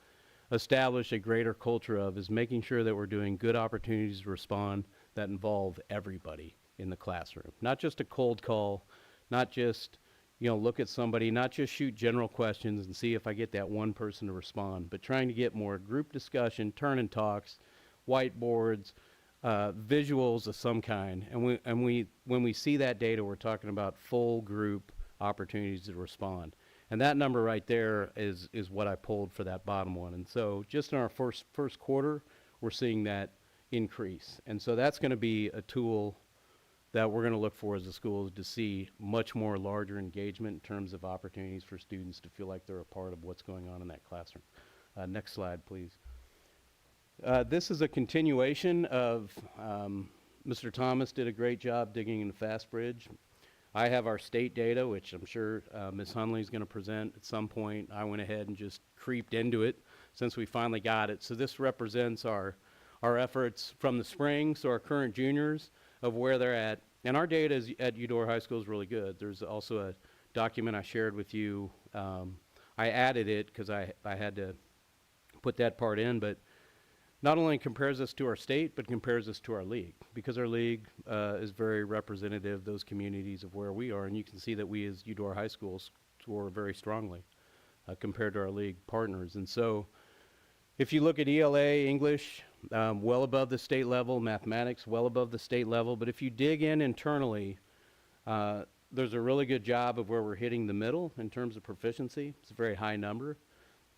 establish a greater culture of is making sure that we're doing good opportunities to respond that involve everybody in the classroom. Not just a cold call, not just, look at somebody, not just shoot general questions and see if I get that one person to respond, but trying to get more group discussion, turn and talks, whiteboards, visuals of some kind, and when we see that data, we're talking about full group opportunities to respond, and that number right there is what I pulled for that bottom one. And so just in our first quarter, we're seeing that increase, and so that's going to be a tool that we're going to look for as a school, to see much more larger engagement in terms of opportunities for students to feel like they're a part of what's going on in that classroom. Next slide, please. This is a continuation of, Mr. Thomas did a great job digging into FastBridge. I have our state data, which I'm sure Ms. Hunley is going to present at some point. I went ahead and just creeped into it since we finally got it. So this represents our efforts from the spring, so our current juniors of where they're at. And our data at Eudora High School is really good. There's also a document I shared with you. I added it because I had to put that part in, but not only compares us to our state, but compares us to our league, because our league is very representative of those communities of where we are, and you can see that we as Eudora High Schools score very strongly compared to our league partners. And so if you look at ELA, English, well above the state level, mathematics, well above the state level, but if you dig in internally, there's a really good job of where we're hitting the middle in terms of proficiency. It's a very high number,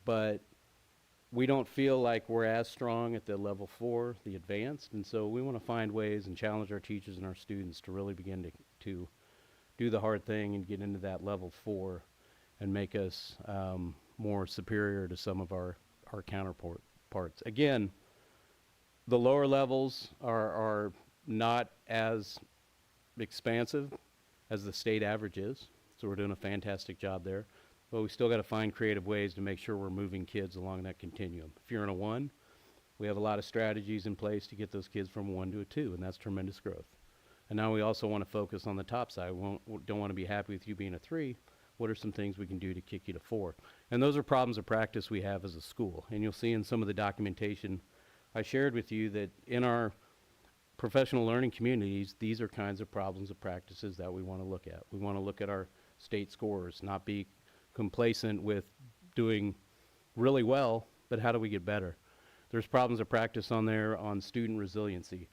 but we don't feel like we're as strong at the level 4, the advanced, and so we want to find ways and challenge our teachers and our students to really begin to do the hard thing and get into that level 4 and make us more superior to some of our counterparts. Again, the lower levels are not as expansive as the state average is, so we're doing a fantastic job there. But we still got to find creative ways to make sure we're moving kids along that continuum. If you're in a 1, we have a lot of strategies in place to get those kids from a 1 to a 2, and that's tremendous growth. And now we also want to focus on the top side. We don't want to be happy with you being a 3. What are some things we can do to kick you to 4? And those are problems of practice we have as a school. And you'll see in some of the documentation I shared with you that in our professional learning communities, these are kinds of problems of practices that we want to look at. We want to look at our state scores, not be complacent with doing really well, but how do we get better? There's problems of practice on there on student resiliency.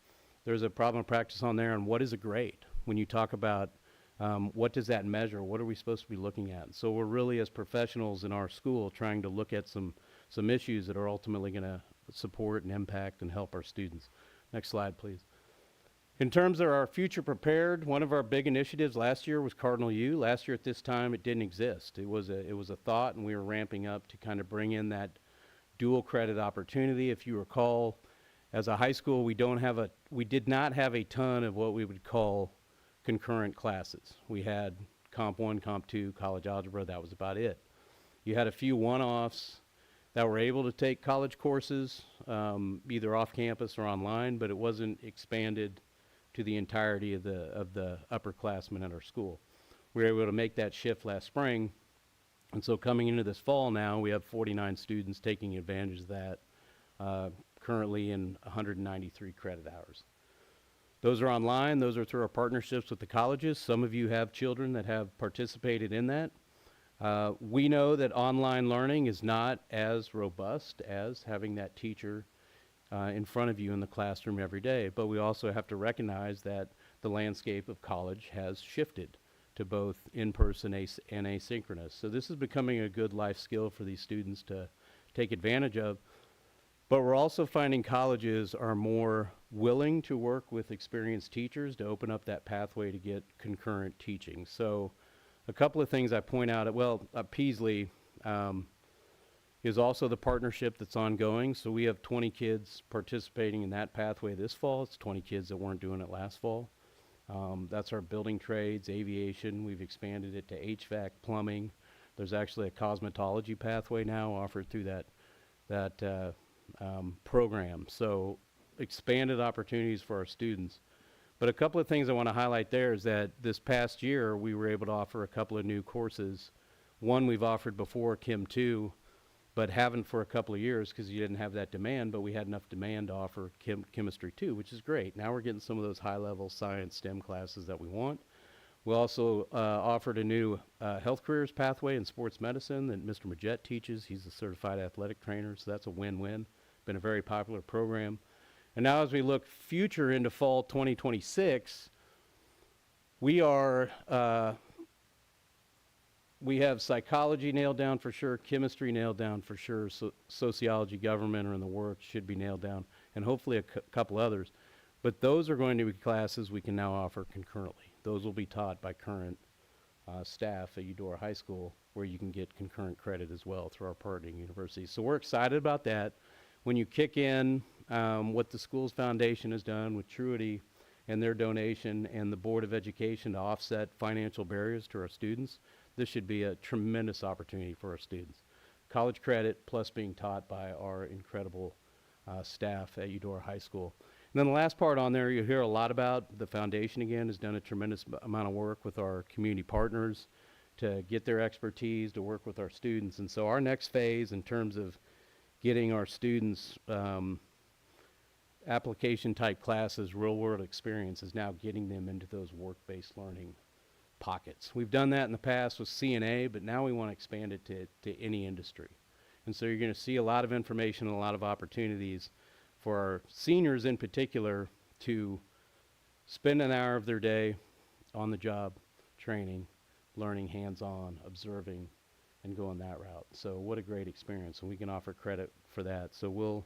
There's a problem of practice on there on what is a grade. When you talk about what does that measure, what are we supposed to be looking at? So we're really, as professionals in our school, trying to look at some issues that are ultimately going to support and impact and help our students. Next slide, please. In terms of our future prepared, one of our big initiatives last year was Cardinal U. Last year at this time, it didn't exist. It was a thought, and we were ramping up to kind of bring in that dual credit opportunity. If you recall, as a high school, we did not have a ton of what we would call concurrent classes. We had Comp 1, Comp 2, college algebra, that was about it. You had a few one-offs that were able to take college courses, either off campus or online, but it wasn't expanded to the entirety of the upperclassmen at our school. We were able to make that shift last spring, and so coming into this fall now, we have 49 students taking advantage of that, currently in 193 credit hours. Those are online. Those are through our partnerships with the colleges. Some of you have children that have participated in that. We know that online learning is not as robust as having that teacher in front of you in the classroom every day, but we also have to recognize that the landscape of college has shifted to both in-person and asynchronous. So this is becoming a good life skill for these students to take advantage of. But we're also finding colleges are more willing to work with experienced teachers to open up that pathway to get concurrent teaching. So a couple of things I point out, Peasley is also the partnership that's ongoing. So we have 20 kids participating in that pathway this fall. It's 20 kids that weren't doing it last fall. That's our building trades, aviation. We've expanded it to HVAC, plumbing. There's actually a cosmetology pathway now offered through that program. So expanded opportunities for our students. But a couple of things I want to highlight there is that this past year we were able to offer a couple of new courses. One we've offered before, Chem 2, but haven't for a couple of years because you didn't have that demand, but we had enough demand to offer Chemistry 2, which is great. Now we're getting some of those high-level science STEM classes that we want. We also offered a new health careers pathway in sports medicine that Mr. Majette teaches. He's a certified athletic trainer, so that's a win-win. Been a very popular program. And now as we look future into fall 2026, we have psychology nailed down for sure, chemistry nailed down for sure, sociology, government are in the works, should be nailed down, and hopefully a couple others. But those are going to be classes we can now offer concurrently. Those will be taught by current staff at Eudora High School, where you can get concurrent credit as well through our partnering universities. So we're excited about that. When you kick in what the Schools Foundation has done with Truity and their donation and the Board of Education to offset financial barriers to our students, this should be a tremendous opportunity for our students. College credit plus being taught by our incredible staff at Eudora High School. And then the last part on there, you'll hear a lot about. The foundation, again, has done a tremendous amount of work with our community partners to get their expertise, to work with our students. And so our next phase in terms of getting our students application type classes, real world experience, is now getting them into those work-based learning pockets. We've done that in the past with CNA, but now we want to expand it to any industry. And so you're going to see a lot of information and a lot of opportunities for our seniors in particular to spend an hour of their day on the job training, learning hands-on, observing, and going that route. So what a great experience, and we can offer credit for that. So we'll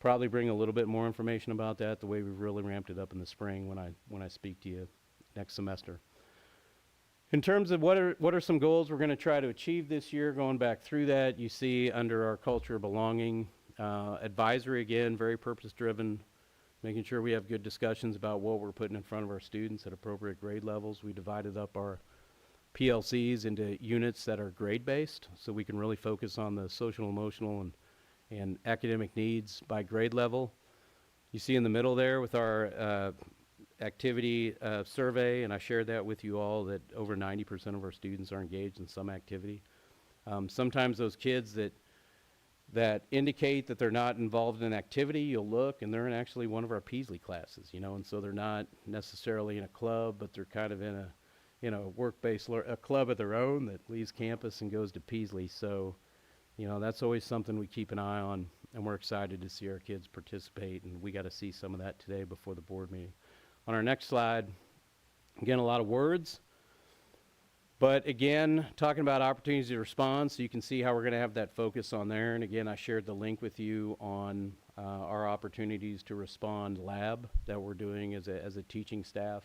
probably bring a little bit more information about that, the way we've really ramped it up in the spring when I speak to you next semester. In terms of what are some goals we're going to try to achieve this year, going back through that, you see under our culture of belonging, advisory, again, very purpose-driven, making sure we have good discussions about what we're putting in front of our students at appropriate grade levels. We divided up our PLCs into units that are grade-based, so we can really focus on the social, emotional, and academic needs by grade level. You see in the middle there with our activity survey, and I shared that with you all, that over 90% of our students are engaged in some activity. Sometimes those kids that indicate that they're not involved in activity, you'll look, and they're in actually one of our Peasley classes, and so they're not necessarily in a club, but they're kind of in a club of their own that leaves campus and goes to Peasley. So, that's always something we keep an eye on, and we're excited to see our kids participate, and we got to see some of that today before the board meeting. On our next slide, again, a lot of words, but again, talking about opportunities to respond, so you can see how we're going to have that focus on there. And again, I shared the link with you on our opportunities to respond lab that we're doing as a teaching staff.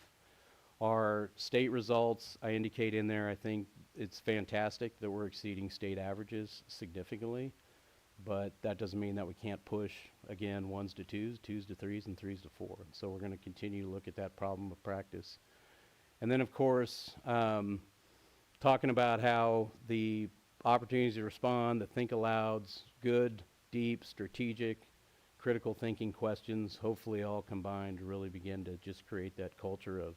Our state results, I indicate in there, I think it's fantastic that we're exceeding state averages significantly, but that doesn't mean that we can't push, again, 1s to 2s, 2s to 3s, and 3s to 4. And so we're going to continue to look at that problem of practice. And then, of course, talking about how the opportunities to respond, the think alouds, good, deep, strategic, critical thinking questions, hopefully all combined to really begin to just create that culture of,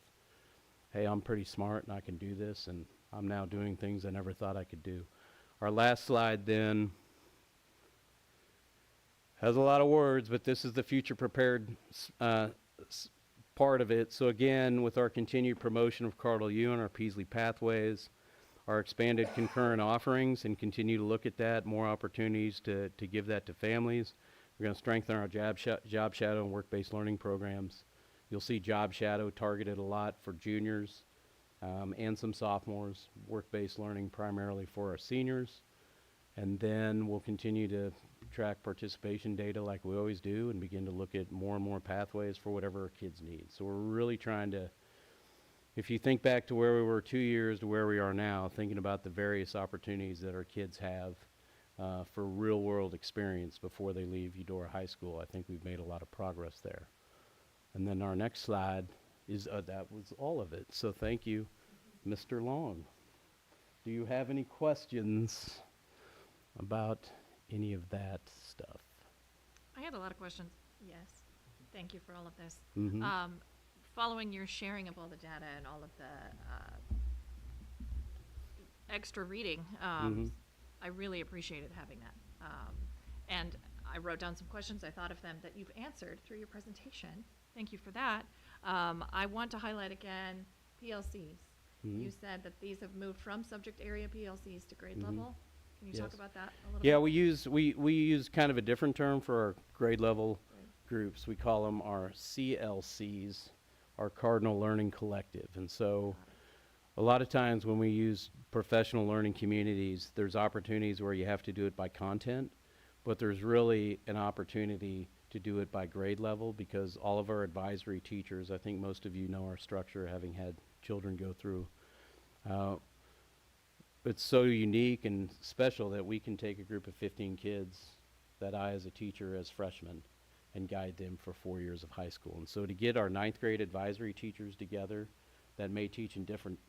hey, I'm pretty smart and I can do this, and I'm now doing things I never thought I could do. Our last slide then has a lot of words, but this is the future prepared part of it. So again, with our continued promotion of Cardinal U and our Peasley Pathways, our expanded concurrent offerings, and continue to look at that, more opportunities to give that to families. We're going to strengthen our job shadow and work-based learning programs. You'll see Job Shadow targeted a lot for juniors and some sophomores, work-based learning primarily for our seniors. And then we'll continue to track participation data like we always do and begin to look at more and more pathways for whatever our kids need. So we're really trying to, if you think back to where we were 2 years to where we are now, thinking about the various opportunities that our kids have for real-world experience before they leave Eudora High School, I think we've made a lot of progress there. And then our next slide is, that was all of it. So thank you, Mr. Long. Do you have any questions about any of that stuff? I had a lot of questions. Yes. Thank you for all of this. Mm-hmm. Following your sharing of all the data and all of the extra reading, I really appreciated having that. And I wrote down some questions. I thought of them that you've answered through your presentation. Thank you for that. I want to highlight again PLCs. You said that these have moved from subject area PLCs to grade level. Can you talk about that a little bit? Yeah, we use kind of a different term for our grade level groups. We call them our CLCs, our Cardinal Learning Collective. And so a lot of times when we use professional learning communities, there's opportunities where you have to do it by content, but there's really an opportunity to do it by grade level, because all of our advisory teachers, I think most of you know our structure, having had children go through. It's so unique and special that we can take a group of 15 kids that I, as a teacher, as freshmen, and guide them for 4 years of high school. And so to get our 9th grade advisory teachers together that may teach in different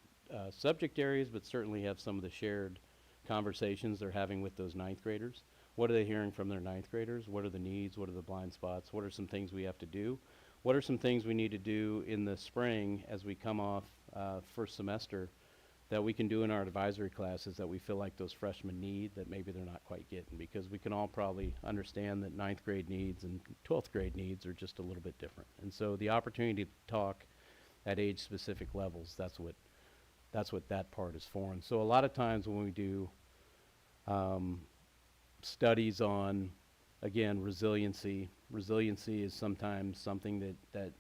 subject areas, but certainly have some of the shared conversations they're having with those 9th graders. What are they hearing from their 9th graders? What are the needs? What are the blind spots? What are some things we have to do? What are some things we need to do in the spring as we come off first semester that we can do in our advisory classes that we feel like those freshmen need that maybe they're not quite getting? Because we can all probably understand that 9th grade needs and 12th grade needs are just a little bit different. And so the opportunity to talk at age specific levels, that's what that part is for. And so a lot of times when we do studies on, again, resiliency is sometimes something that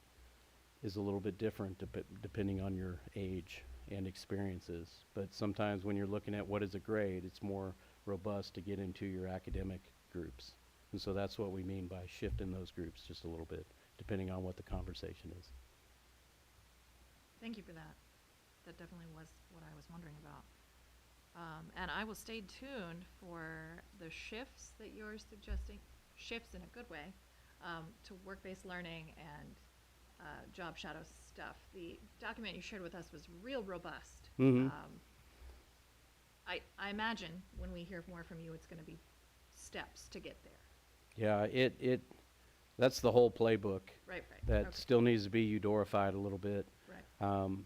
is a little bit different depending on your age and experiences. But sometimes when you're looking at what is a grade, it's more robust to get into your academic groups. And so that's what we mean by shifting those groups just a little bit, depending on what the conversation is. Thank you for that. That definitely was what I was wondering about. And I will stay tuned for the shifts that you're suggesting, shifts in a good way, to work-based learning and job shadow stuff. The document you shared with us was real robust. I imagine when we hear more from you, it's going to be steps to get there. Yeah, that's the whole playbook. Right. That still needs to be Eudorified a little bit. Right.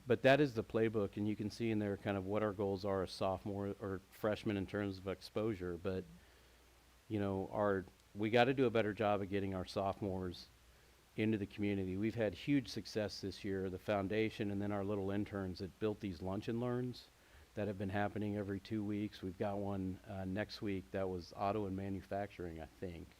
But that is the playbook, and you can see in there kind of what our goals are as sophomore or freshmen in terms of exposure. But, you know, we got to do a better job of getting our sophomores into the community. We've had huge success this year. The foundation and then our little interns that built these lunch and learns that have been happening every 2 weeks. We've got one next week that was auto and manufacturing, I think.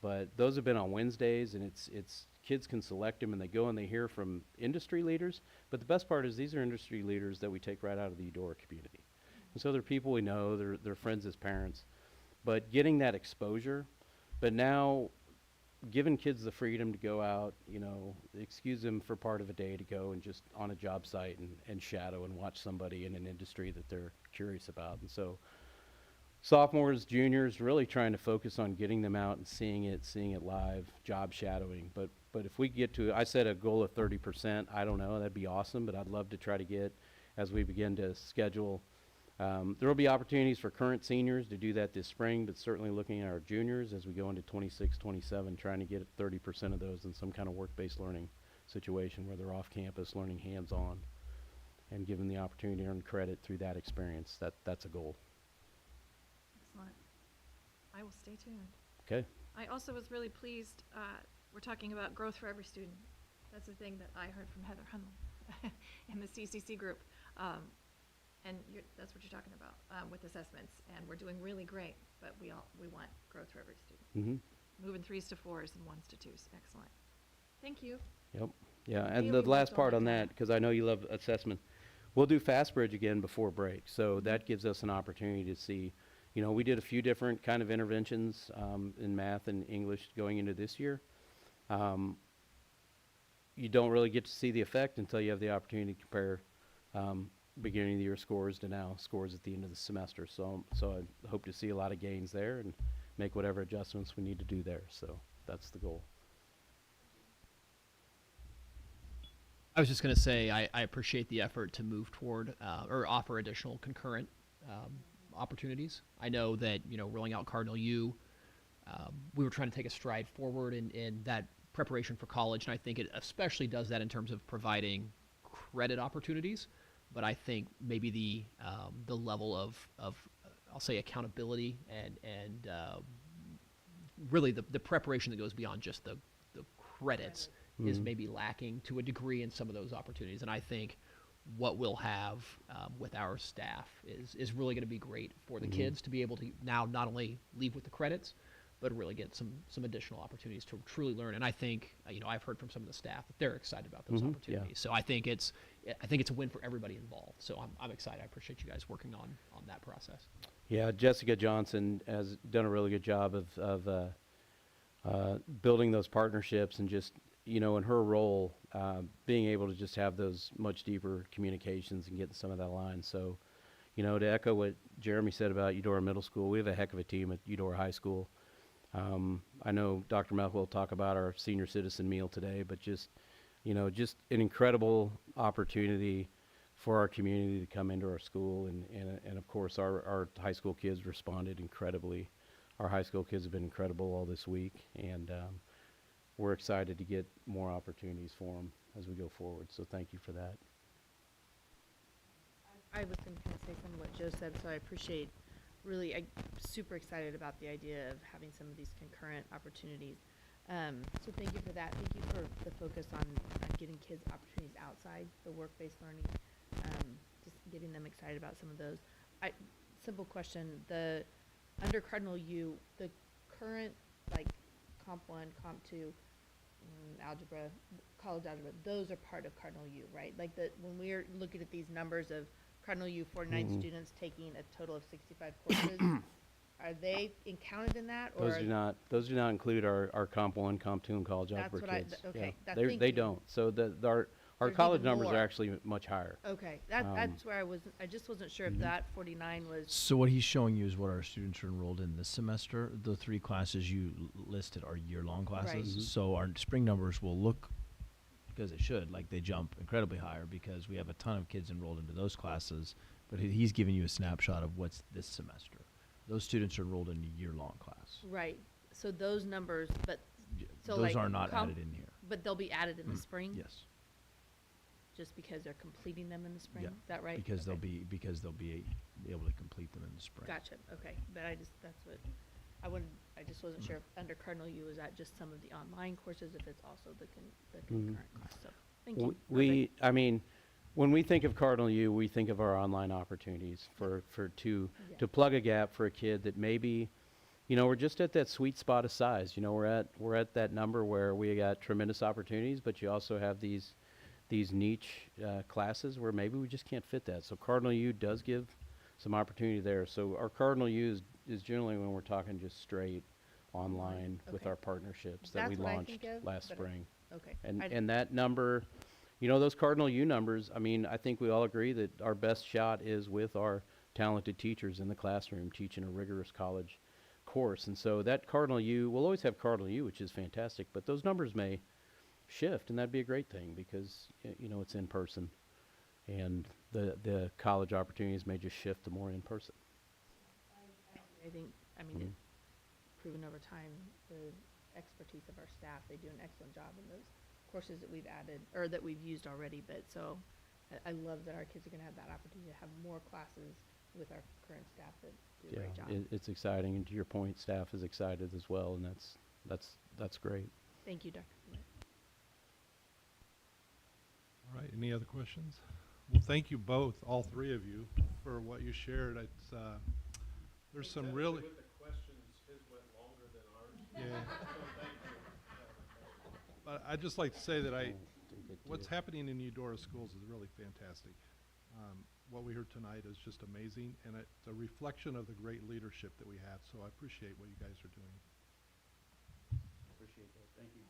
But those have been on Wednesdays, and it's kids can select them, and they go and they hear from industry leaders. But the best part is these are industry leaders that we take right out of the Eudora community. And so they're people we know, they're friends as parents. But getting that exposure, but now giving kids the freedom to go out, you know, excuse them for part of a day to go and just on a job site and shadow and watch somebody in an industry that they're curious about. And so sophomores, juniors, really trying to focus on getting them out and seeing it live, job shadowing. But if we get to, I set a goal of 30%, I don't know, that'd be awesome, but I'd love to try to get, as we begin to schedule, there will be opportunities for current seniors to do that this spring, but certainly looking at our juniors as we go into 26, 27, trying to get 30% of those in some kind of work-based learning situation where they're off campus learning hands-on and given the opportunity to earn credit through that experience. That's a goal. Excellent. I will stay tuned. Okay. I also was really pleased, we're talking about growth for every student. That's the thing that I heard from Heather Hunnell in the CCC group. And that's what you're talking about with assessments. And we're doing really great, but we want growth for every student. Mm-hmm. Moving 3s to 4s and 1s to 2s. Excellent. Thank you. Yep. Yeah, and Really the worked last on part that on that, because I know you love assessment, we'll do Fast Bridge again before break. So that gives us an opportunity to see, you know, we did a few different kind of interventions in math and English going into this year. You don't really get to see the effect until you have the opportunity to compare beginning of the year scores to now scores at the end of the semester. So I hope to see a lot of gains there and make whatever adjustments we need to do there. So that's the goal. I was just going to say I appreciate the effort to move toward or offer additional concurrent opportunities. I know that, you know, rolling out Cardinal U, we were trying to take a stride forward in that preparation for college, and I think it especially does that in terms of providing credit opportunities. But I think maybe the level of I'll say accountability and really the preparation that goes beyond just the credits is maybe lacking to a degree in some of those opportunities. And I think what we'll have with our staff is really going to be great for the kids to be able to now not only leave with the credits, but really get some additional opportunities to truly learn. And I think, you know, I've heard from some of the staff that they're excited about those opportunities. Yeah. So I think it's a win for everybody involved. So I'm excited. I appreciate you guys working on that process. Yeah, Jessica Johnson has done a really good job of building those partnerships and just, you know, in her role, being able to just have those much deeper communications and getting some of that line. So, you know, to echo what Jeremy said about Eudora Middle School, we have a heck of a team at Eudora High School. I know Dr. Melk will talk about our senior citizen meal today, but just, you know, just an incredible opportunity for our community to come into our school. And of course, our high school kids responded incredibly. Our high school kids have been incredible all this week, and we're excited to get more opportunities for them as we go forward. So thank you for that. I was going to kind of say some of what Joe said, so I appreciate really, I'm super excited about the idea of having some of these concurrent opportunities. So thank you for that. Thank you for the focus on getting kids opportunities outside the work-based learning, just getting them excited about some of those. Simple question, under Cardinal U, the current like Comp 1, Comp 2, algebra, college algebra, those are part of Cardinal U, right? Like when we're looking at these numbers of Cardinal U 49 students taking a total of 65 courses, are they counted in that? Or those do not include our Comp 1, Comp 2, and college algebra kids. Okay, yeah. They don't. So our college numbers are actually much higher. Okay, that's where I just wasn't sure if that 49 was. So what he's showing you is what our students are enrolled in this semester. The 3 classes you listed are year-long classes. Right. So our spring numbers will look, because it should, like they jump incredibly higher because we have a ton of kids enrolled into those classes. But he's giving you a snapshot of what's this semester. Those students are enrolled in a year-long class. Right. So those numbers, but so those like are not added in here. But they'll be added in the spring. Yes. Just because they're completing them in the spring. Yeah. Is that right? Because okay. they'll be able to complete them in the spring. Gotcha. Okay. But that's what I just wasn't sure if under Cardinal U, is that just some of the online courses, if it's also the concurrent class, so, thank you. We, I mean, when we think of Cardinal U, we think of our online opportunities to plug a gap for a kid that maybe, you know, we're just at that sweet spot of size. You know, we're at that number where we got tremendous opportunities, but you also have these niche classes where maybe we just can't fit that. So Cardinal U does give some opportunity there. So our Cardinal U is generally when we're talking just straight online with Okay. our partnerships that we That's what I launched think of, last but spring. Okay. And that number, you know, those Cardinal U numbers, I mean, I think we all agree that our best shot is with our talented teachers in the classroom teaching a rigorous college course. And so that Cardinal U, we'll always have Cardinal U, which is fantastic, but those numbers may shift, and that'd be a great thing because, you know, it's in person. And the college opportunities may just shift to more in person. I think, I mean, it's proven over time, the expertise of our staff, they do an excellent job in those courses that we've added, or that we've used already, but so I love that our kids are gonna have that opportunity to have more classes with our current staff that do a great job. It's exciting, and to your point, staff is excited as well, and that's great. Thank you, Dr. Smith. All right, any other questions? Well, thank you both, all three of you, for what you shared. It's, there's some really... With the questions, his went longer than ours. Yeah. So thank you. But I'd just like to say that what's happening in Eudora Schools is really fantastic. What we heard tonight is just amazing, and it's a reflection of the great leadership that we have, so I appreciate what you guys are doing. Appreciate that. Thank you.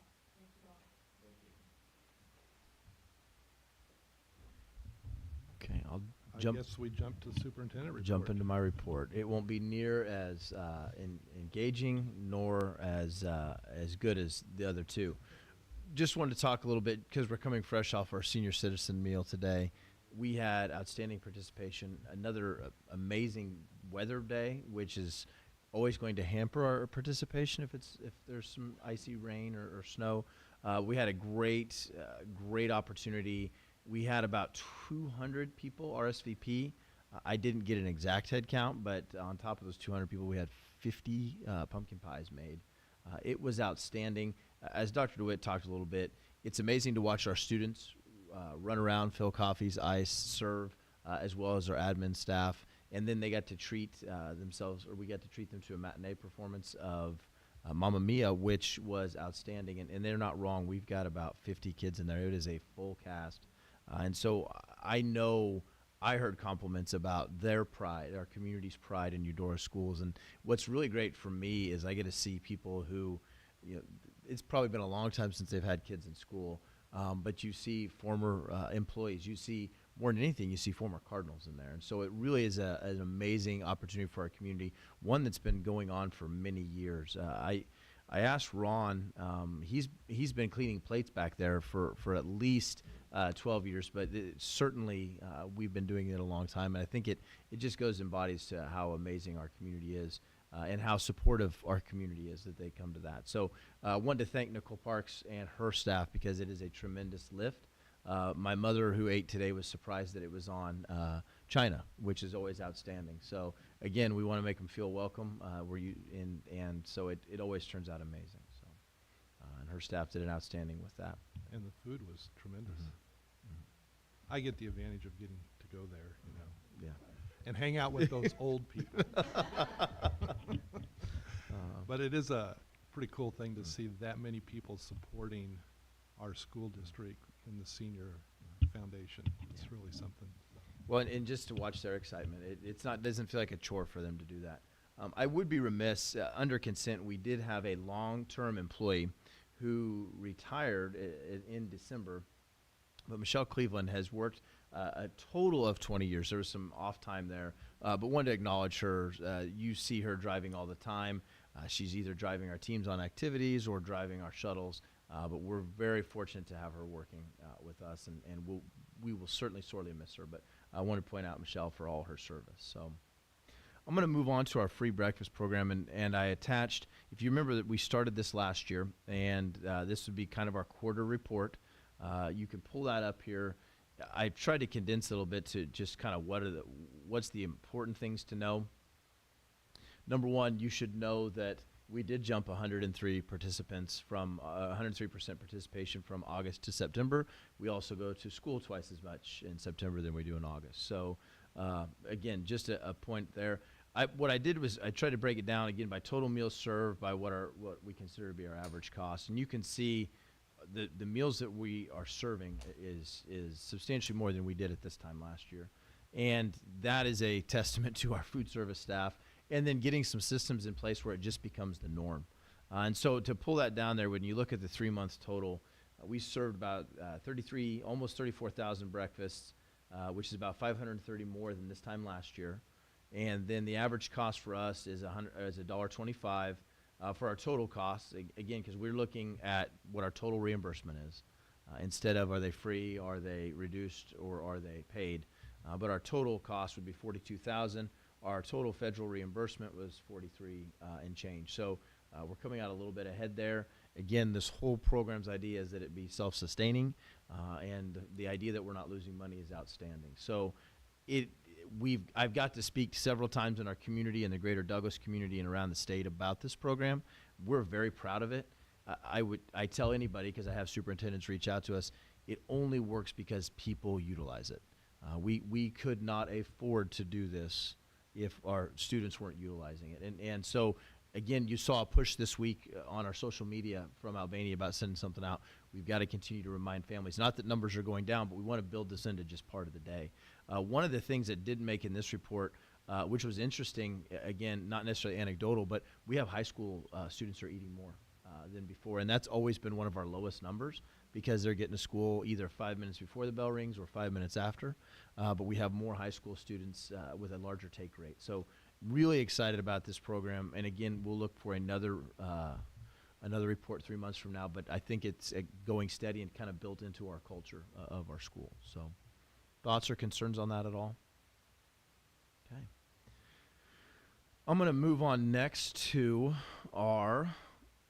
Okay, I'll I jump. guess we jump to superintendent report. Jump into my report. It won't be near as engaging nor as good as the other two. Just wanted to talk a little bit because we're coming fresh off our senior citizen meal today. We had outstanding participation. Another amazing weather day, which is always going to hamper our participation if there's some icy rain or snow. We had a great opportunity. We had about 200 people RSVP. I didn't get an exact head count, but on top of those 200 people, we had 50 pumpkin pies made. It was outstanding. As Dr. DeWitt talked a little bit, it's amazing to watch our students run around, fill coffees, ice, serve, as well as our admin staff. And then they got to treat themselves, or we got to treat them to a matinee performance of Mamma Mia, which was outstanding. And they're not wrong. We've got about 50 kids in there. It is a full cast. And so I know I heard compliments about their pride, our community's pride in Eudora Schools. And what's really great for me is I get to see people who, you know, it's probably been a long time since they've had kids in school, but you see former employees. You see, more than anything, you see former Cardinals in there. And so it really is an amazing opportunity for our community, one that's been going on for many years. I asked Ron, he's been cleaning plates back there for at least 12 years, but certainly we've been doing it a long time, and I think it just goes embodies to how amazing our community is and how supportive our community is that they come to that. So I wanted to thank Nicole Parks and her staff because it is a tremendous lift. My mother, who ate today, was surprised that it was on China, which is always outstanding. So again, we want to make them feel welcome. And so it always turns out amazing. So and her staff did an outstanding with that. And the food was tremendous. I get the advantage of getting to go there, you know. Yeah. And hang out with those old people. But it is a pretty cool thing to see that many people supporting our school district in the senior foundation. It's really something. Well, and just to watch their excitement, doesn't feel like a chore for them to do that. I would be remiss, under consent, we did have a long-term employee who retired in December, but Michelle Cleveland has worked a total of 20 years. There was some off time there, but wanted to acknowledge her. You see her driving all the time. She's either driving our teams on activities or driving our shuttles, but we're very fortunate to have her working with us, and we will certainly sorely miss her. But I want to point out Michelle for all her service. So I'm going to move on to our free breakfast program, and I attached, if you remember that we started this last year, and this would be kind of our quarter report. You can pull that up here. I tried to condense a little bit to just kind of what's the important things to know. number one, you should know that we did jump 103 participants from 103% participation from August to September. We also go to school twice as much in September than we do in August. So again, just a point there. What I did was I tried to break it down again by total meals served, by what we consider to be our average cost, and you can see the meals that we are serving is substantially more than we did at this time last year, and that is a testament to our food service staff, and then getting some systems in place where it just becomes the norm. And so to pull that down there, when you look at the 3 months total, we served about almost 34,000 breakfasts, which is about 530 more than this time last year. And then the average cost for us is $1.25 for our total costs, again, because we're looking at what our total reimbursement is, instead of are they free, are they reduced, or are they paid. But our total cost would be $42,000. Our total federal reimbursement was $43 and change. So we're coming out a little bit ahead there. Again, this whole program's idea is that it be self-sustaining, and the idea that we're not losing money is outstanding. So I've got to speak several times in our community and the greater Douglas community and around the state about this program. We're very proud of it. I tell anybody, because I have superintendents reach out to us, it only works because people utilize it. We could not afford to do this if our students weren't utilizing it. And so, again, you saw a push this week on our social media from Albania about sending something out. We've got to continue to remind families, not that numbers are going down, but we want to build this into just part of the day. One of the things that didn't make in this report, which was interesting, again, not necessarily anecdotal, but we have high school students are eating more than before, and that's always been one of our lowest numbers because they're getting to school either 5 minutes before the bell rings or 5 minutes after, but we have more high school students with a larger take rate. So really excited about this program, and again, we'll look for another report 3 months from now, but I think it's going steady and kind of built into our culture of our school. So thoughts or concerns on that at all? Okay. I'm going to move on next to our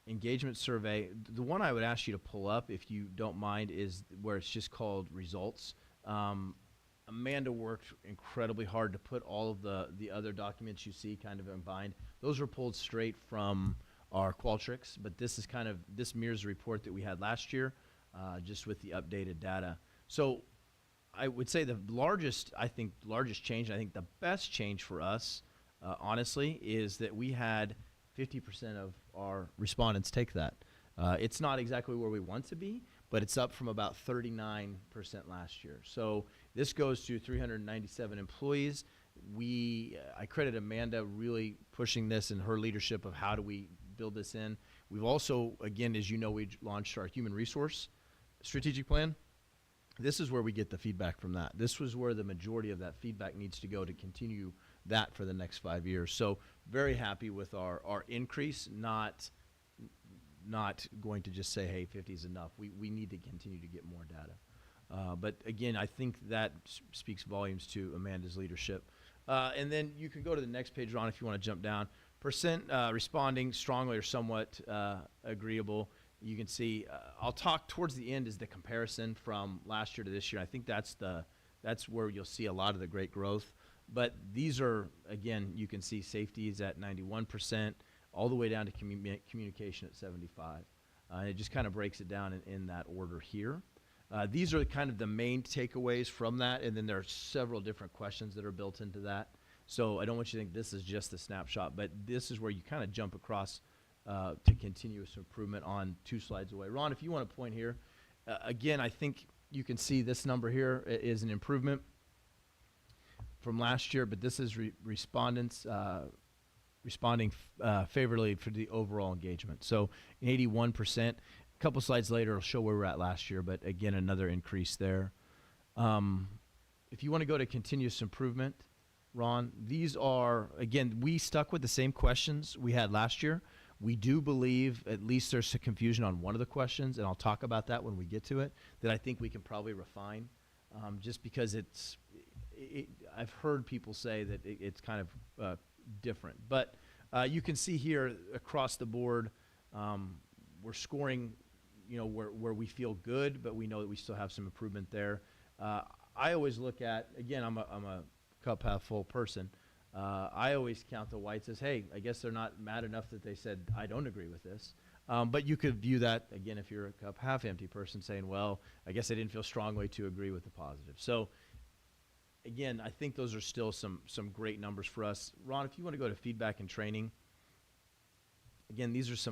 engagement survey. The one I would ask you to pull up, if you don't mind, is where it's just called results. Amanda worked incredibly hard to put all of the other documents you see kind of combined. Those were pulled straight from our Qualtrics, but this mirrors the report that we had last year, just with the updated data. So I would say the largest change, and I think the best change for us, honestly, is that we had 50% of our respondents take that. It's not exactly where we want to be, but it's up from about 39% last year. So this goes to 397 employees. I credit Amanda really pushing this and her leadership of how do we build this in. We've also, again, as you know, we launched our human resource strategic plan. This is where we get the feedback from that. This was where the majority of that feedback needs to go to continue that for the next 5 years. So very happy with our increase, not going to just say, hey, 50 is enough. We need to continue to get more data. But again, I think that speaks volumes to Amanda's leadership. And then you can go to the next page, Ron, if you want to jump down. Percent responding strongly or somewhat agreeable. You can see, I'll talk towards the end is the comparison from last year to this year. I think that's where you'll see a lot of the great growth. But these are, again, you can see safety is at 91%, all the way down to communication at 75. It just kind of breaks it down in that order here. These are kind of the main takeaways from that, and then there are several different questions that are built into that. So I don't want you to think this is just a snapshot, but this is where you kind of jump across to continuous improvement on 2 slides away. Ron, if you want to point here, again, I think you can see this number here is an improvement from last year, but this is respondents responding favorably for the overall engagement. So 81%. A couple slides later, it'll show where we're at last year, but again, another increase there. If you want to go to continuous improvement, Ron, these are, again, we stuck with the same questions we had last year. We do believe, at least there's some confusion on one of the questions, and I'll talk about that when we get to it, that I think we can probably refine, just because I've heard people say that it's kind of different. But you can see here across the board, we're scoring, where we feel good, but we know that we still have some improvement there. I always look at, again, I'm a cup half full person. I always count the whites as, hey, I guess they're not mad enough that they said, I don't agree with this. But you could view that, again, if you're a cup half empty person saying, well, I guess I didn't feel strongly to agree with the positive. So again, I think those are still some great numbers for us. Ron, if you want to go to feedback and training, again, these are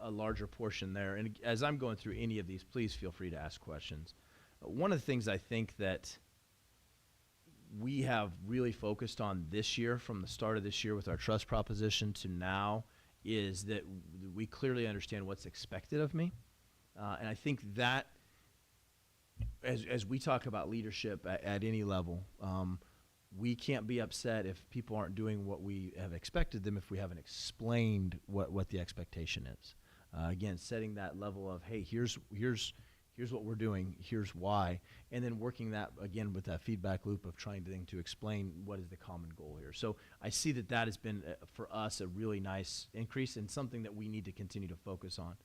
a larger portion there. And as I'm going through any of these, please feel free to ask questions. One of the things I think that we have really focused on this year, from the start of this year with our trust proposition to now, is that we clearly understand what's expected of me. And I think that as we talk about leadership at any level, we can't be upset if people aren't doing what we have expected them if we haven't explained what the expectation is. Again, setting that level of, hey, here's what we're doing, here's why, and then working that, again, with that feedback loop of trying to explain what is the common goal here. So I see that has been, for us, a really nice increase and something that we need to continue to focus on.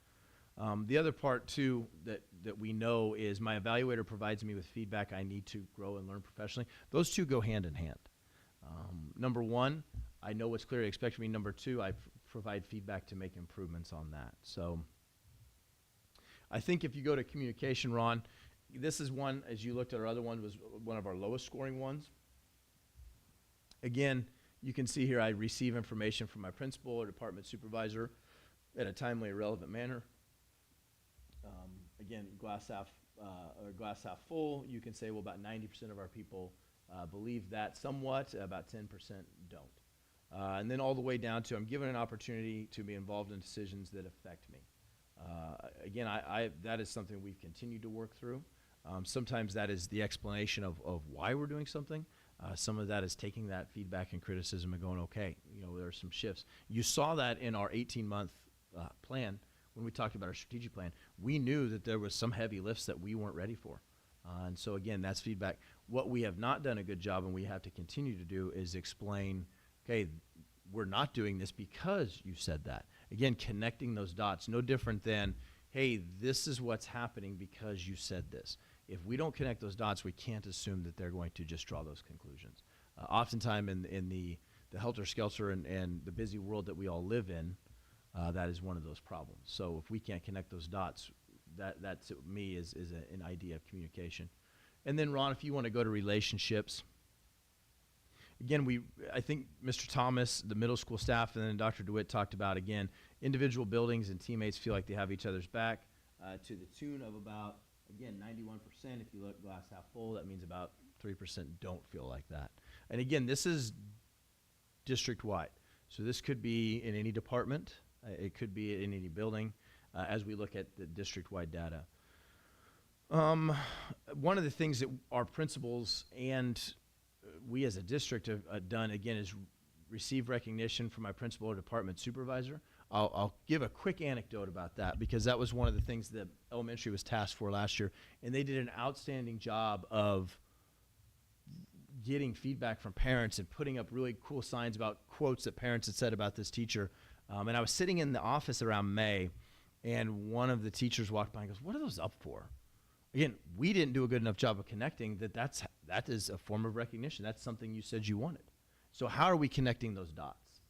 The other part, too, that we know is my evaluator provides me with feedback I need to grow and learn professionally. Those two go hand in hand. Number one, I know what's clearly expected of me. Number two, I provide feedback to make improvements on that. So I think if you go to communication, Ron, this is one, as you looked at our other one, was one of our lowest scoring ones. Again, you can see here I receive information from my principal or department supervisor in a timely and relevant manner. Again, glass half full, you can say, well, about 90% of our people believe that somewhat, about 10% don't. And then all the way down to I'm given an opportunity to be involved in decisions that affect me. Again, that is something we've continued to work through. Sometimes that is the explanation of why we're doing something. Some of that is taking that feedback and criticism and going, okay, there are some shifts. You saw that in our 18-month plan when we talked about our strategic plan. We knew that there was some heavy lifts that we weren't ready for. And so, again, that's feedback. What we have not done a good job, and we have to continue to do, is explain, okay, we're not doing this because you said that. Again, connecting those dots, no different than, hey, this is what's happening because you said this. If we don't connect those dots, we can't assume that they're going to just draw those conclusions. Oftentimes in the helter-skelter and the busy world that we all live in, that is one of those problems. So if we can't connect those dots, that to me is an idea of communication. And then, Ron, if you want to go to relationships, again, I think Mr. Thomas, the middle school staff, and then Dr. DeWitt talked about, again, individual buildings and teammates feel like they have each other's back to the tune of about, again, 91%. If you look glass half full, that means about 3% don't feel like that. And again, this is district-wide. So this could be in any department. It could be in any building as we look at the district-wide data. One of the things that our principals and we as a district have done, again, is receive recognition from my principal or department supervisor. I'll give a quick anecdote about that because that was one of the things that elementary was tasked for last year, and they did an outstanding job of getting feedback from parents and putting up really cool signs about quotes that parents had said about this teacher. And I was sitting in the office around May, and one of the teachers walked by and goes, "What are those up for?" Again, we didn't do a good enough job of connecting that is a form of recognition. That's something you said you wanted. So how are we connecting those dots?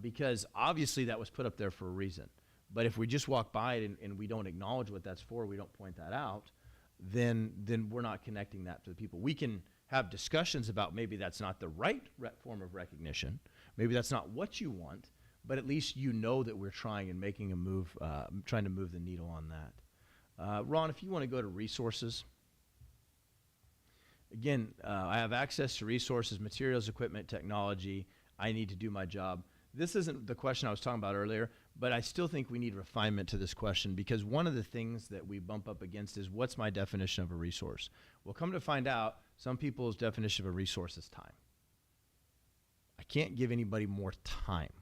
Because obviously that was put up there for a reason. But if we just walk by it and we don't acknowledge what that's for, we don't point that out, then we're not connecting that to the people. We can have discussions about maybe that's not the right form of recognition. Maybe that's not what you want, but at least you know that we're trying and making a move, trying to move the needle on that. Ron, if you want to go to resources. Again, I have access to resources, materials, equipment, technology. I need to do my job. This isn't the question I was talking about earlier, but I still think we need refinement to this question because one of the things that we bump up against is what's my definition of a resource? Well, come to find out, some people's definition of a resource is time. I can't give anybody more time.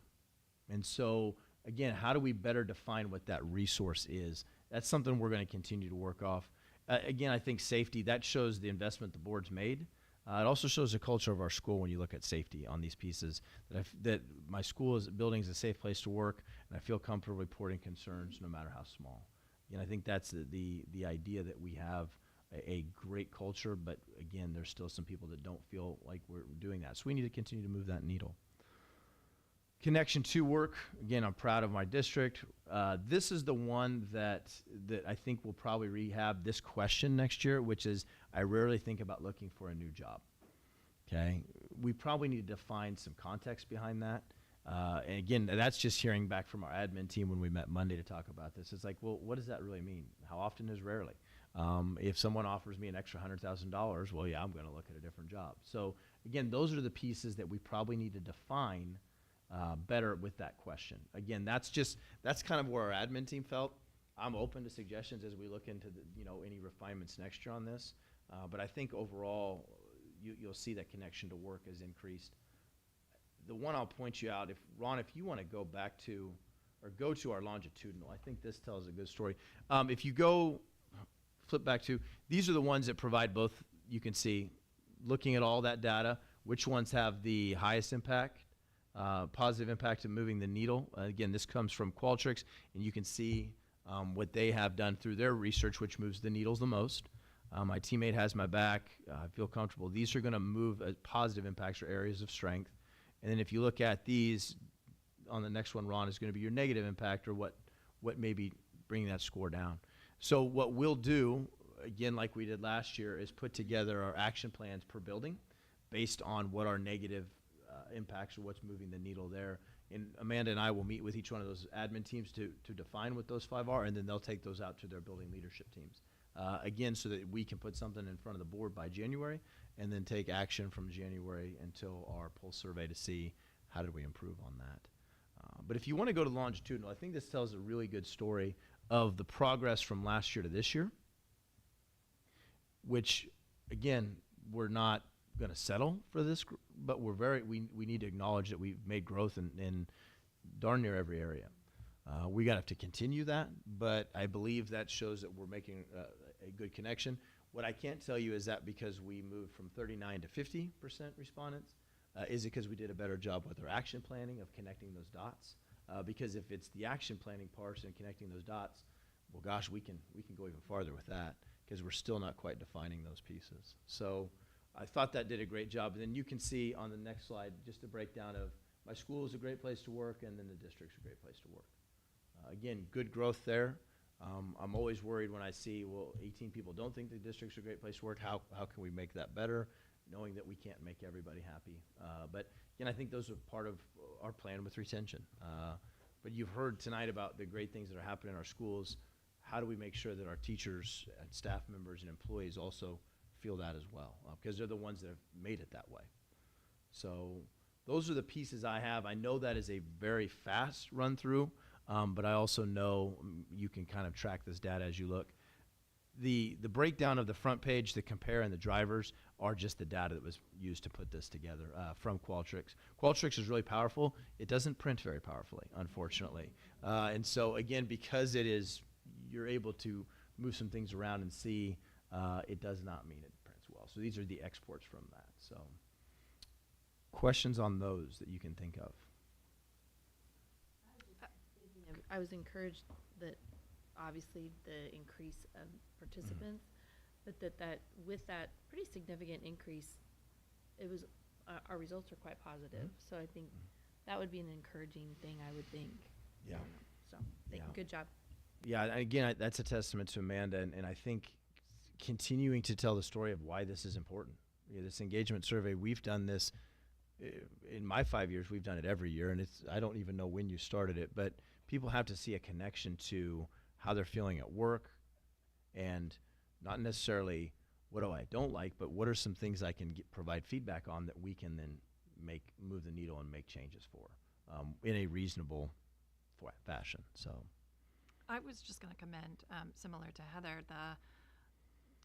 And so, again, how do we better define what that resource is? That's something we're going to continue to work off. Again, I think safety, that shows the investment the board's made. It also shows the culture of our school when you look at safety on these pieces, that my school building is a safe place to work, and I feel comfortable reporting concerns no matter how small. And I think that's the idea that we have a great culture, but again, there's still some people that don't feel like we're doing that. So we need to continue to move that needle. Connection to work. Again, I'm proud of my district. This is the one that I think will probably rehab this question next year, which is, I rarely think about looking for a new job. Okay, we probably need to find some context behind that. And again, that's just hearing back from our admin team when we met Monday to talk about this. It's like, well, what does that really mean? How often is rarely? If someone offers me an extra $100,000, well, yeah, I'm going to look at a different job. So again, those are the pieces that we probably need to define better with that question. Again, that's kind of where our admin team felt. I'm open to suggestions as we look into any refinements next year on this. But I think overall, you'll see that connection to work has increased. The one I'll point you out, Ron, if you want to go back to, or go to our longitudinal, I think this tells a good story. If you flip back to, these are the ones that provide both, you can see, looking at all that data, which ones have the highest impact, positive impact of moving the needle. Again, this comes from Qualtrics, and you can see what they have done through their research, which moves the needles the most. My teammate has my back. I feel comfortable. These are going to move positive impacts or areas of strength. And then if you look at these, on the next one, Ron, is going to be your negative impact or what may be bringing that score down. So what we'll do, again, like we did last year, is put together our action plans per building based on what our negative impacts or what's moving the needle there. And Amanda and I will meet with each one of those admin teams to define what those 5 are, and then they'll take those out to their building leadership teams. Again, so that we can put something in front of the board by January, and then take action from January until our pulse survey to see how did we improve on that. But if you want to go to longitudinal, I think this tells a really good story of the progress from last year to this year, which, again, we're not going to settle for this, but we need to acknowledge that we've made growth in darn near every area. We got to continue that, but I believe that shows that we're making a good connection. What I can't tell you is that because we moved from 39 to 50% respondents, is it because we did a better job with our action planning of connecting those dots? Because if it's the action planning part and connecting those dots, well, gosh, we can go even farther with that because we're still not quite defining those pieces. So I thought that did a great job. And then you can see on the next slide just a breakdown of my school is a great place to work, and then the district's a great place to work. Again, good growth there. I'm always worried when I see, well, 18 people don't think the district's a great place to work. How can we make that better, knowing that we can't make everybody happy? But again, I think those are part of our plan with retention. But you've heard tonight about the great things that are happening in our schools. How do we make sure that our teachers and staff members and employees also feel that as well? Because they're the ones that have made it that way. So those are the pieces I have. I know that is a very fast run through. But I also know you can kind of track this data as you look. The breakdown of the front page, the compare, and the drivers are just the data that was used to put this together from Qualtrics. Qualtrics is really powerful. It doesn't print very powerfully, unfortunately. And so, again, because you're able to move some things around and see, it does not mean it prints well. So these are the exports from that. So questions on those that you can think of? I was encouraged that obviously the increase of participants, but that with that pretty significant increase, it was our results are quite positive. So I think that would be an encouraging thing, I would think. Yeah. So good job. Yeah, again, that's a testament to Amanda, and I think continuing to tell the story of why this is important. This engagement survey, we've done this in my 5 years. We've done it every year, and I don't even know when you started it, but people have to see a connection to how they're feeling at work, and not necessarily what do I don't like, but what are some things I can provide feedback on that we can then move the needle and make changes for in a reasonable fashion. So I was just going to commend, similar to Heather, the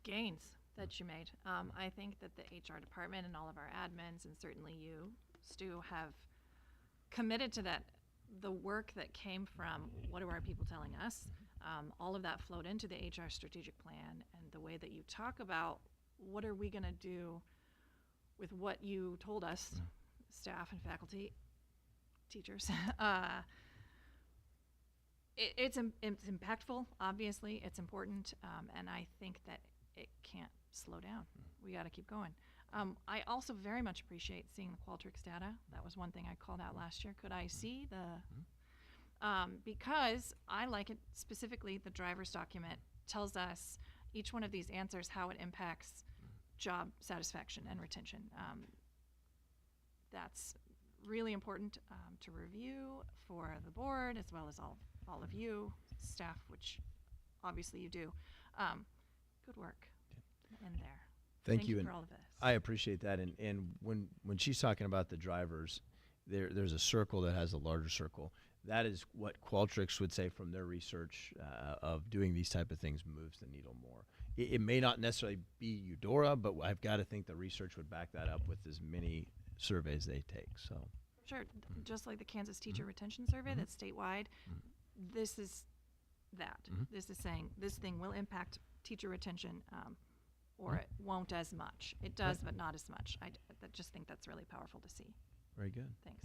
gains that you made. I think that the HR department and all of our admins, and certainly you, Stu, have committed to that. The work that came from what are our people telling us, all of that flowed into the HR strategic plan, and the way that you talk about what are we going to do with what you told us, staff and faculty, teachers. It's impactful, obviously, it's important, and I think that it can't slow down. We got to keep going. I also very much appreciate seeing the Qualtrics data. That was one thing I called out last year. Could I see the, because I like it specifically, the driver's document tells us each one of these answers, how it impacts job satisfaction and retention. That's really important to review for the board as well as all of you, staff, which obviously you do. Good work in there. Thank you for all of this. I appreciate that. And when she's talking about the drivers, there's a circle that has a larger circle. That is what Qualtrics would say from their research of doing these type of things moves the needle more. It may not necessarily be Eudora, but I've got to think the research would back that up with as many surveys they take. So Sure, just like the Kansas Teacher Retention Survey that's statewide, this is that. This is saying this thing will impact teacher retention, or it won't as much. It does, but not as much. I just think that's really powerful to see. very good. Thanks.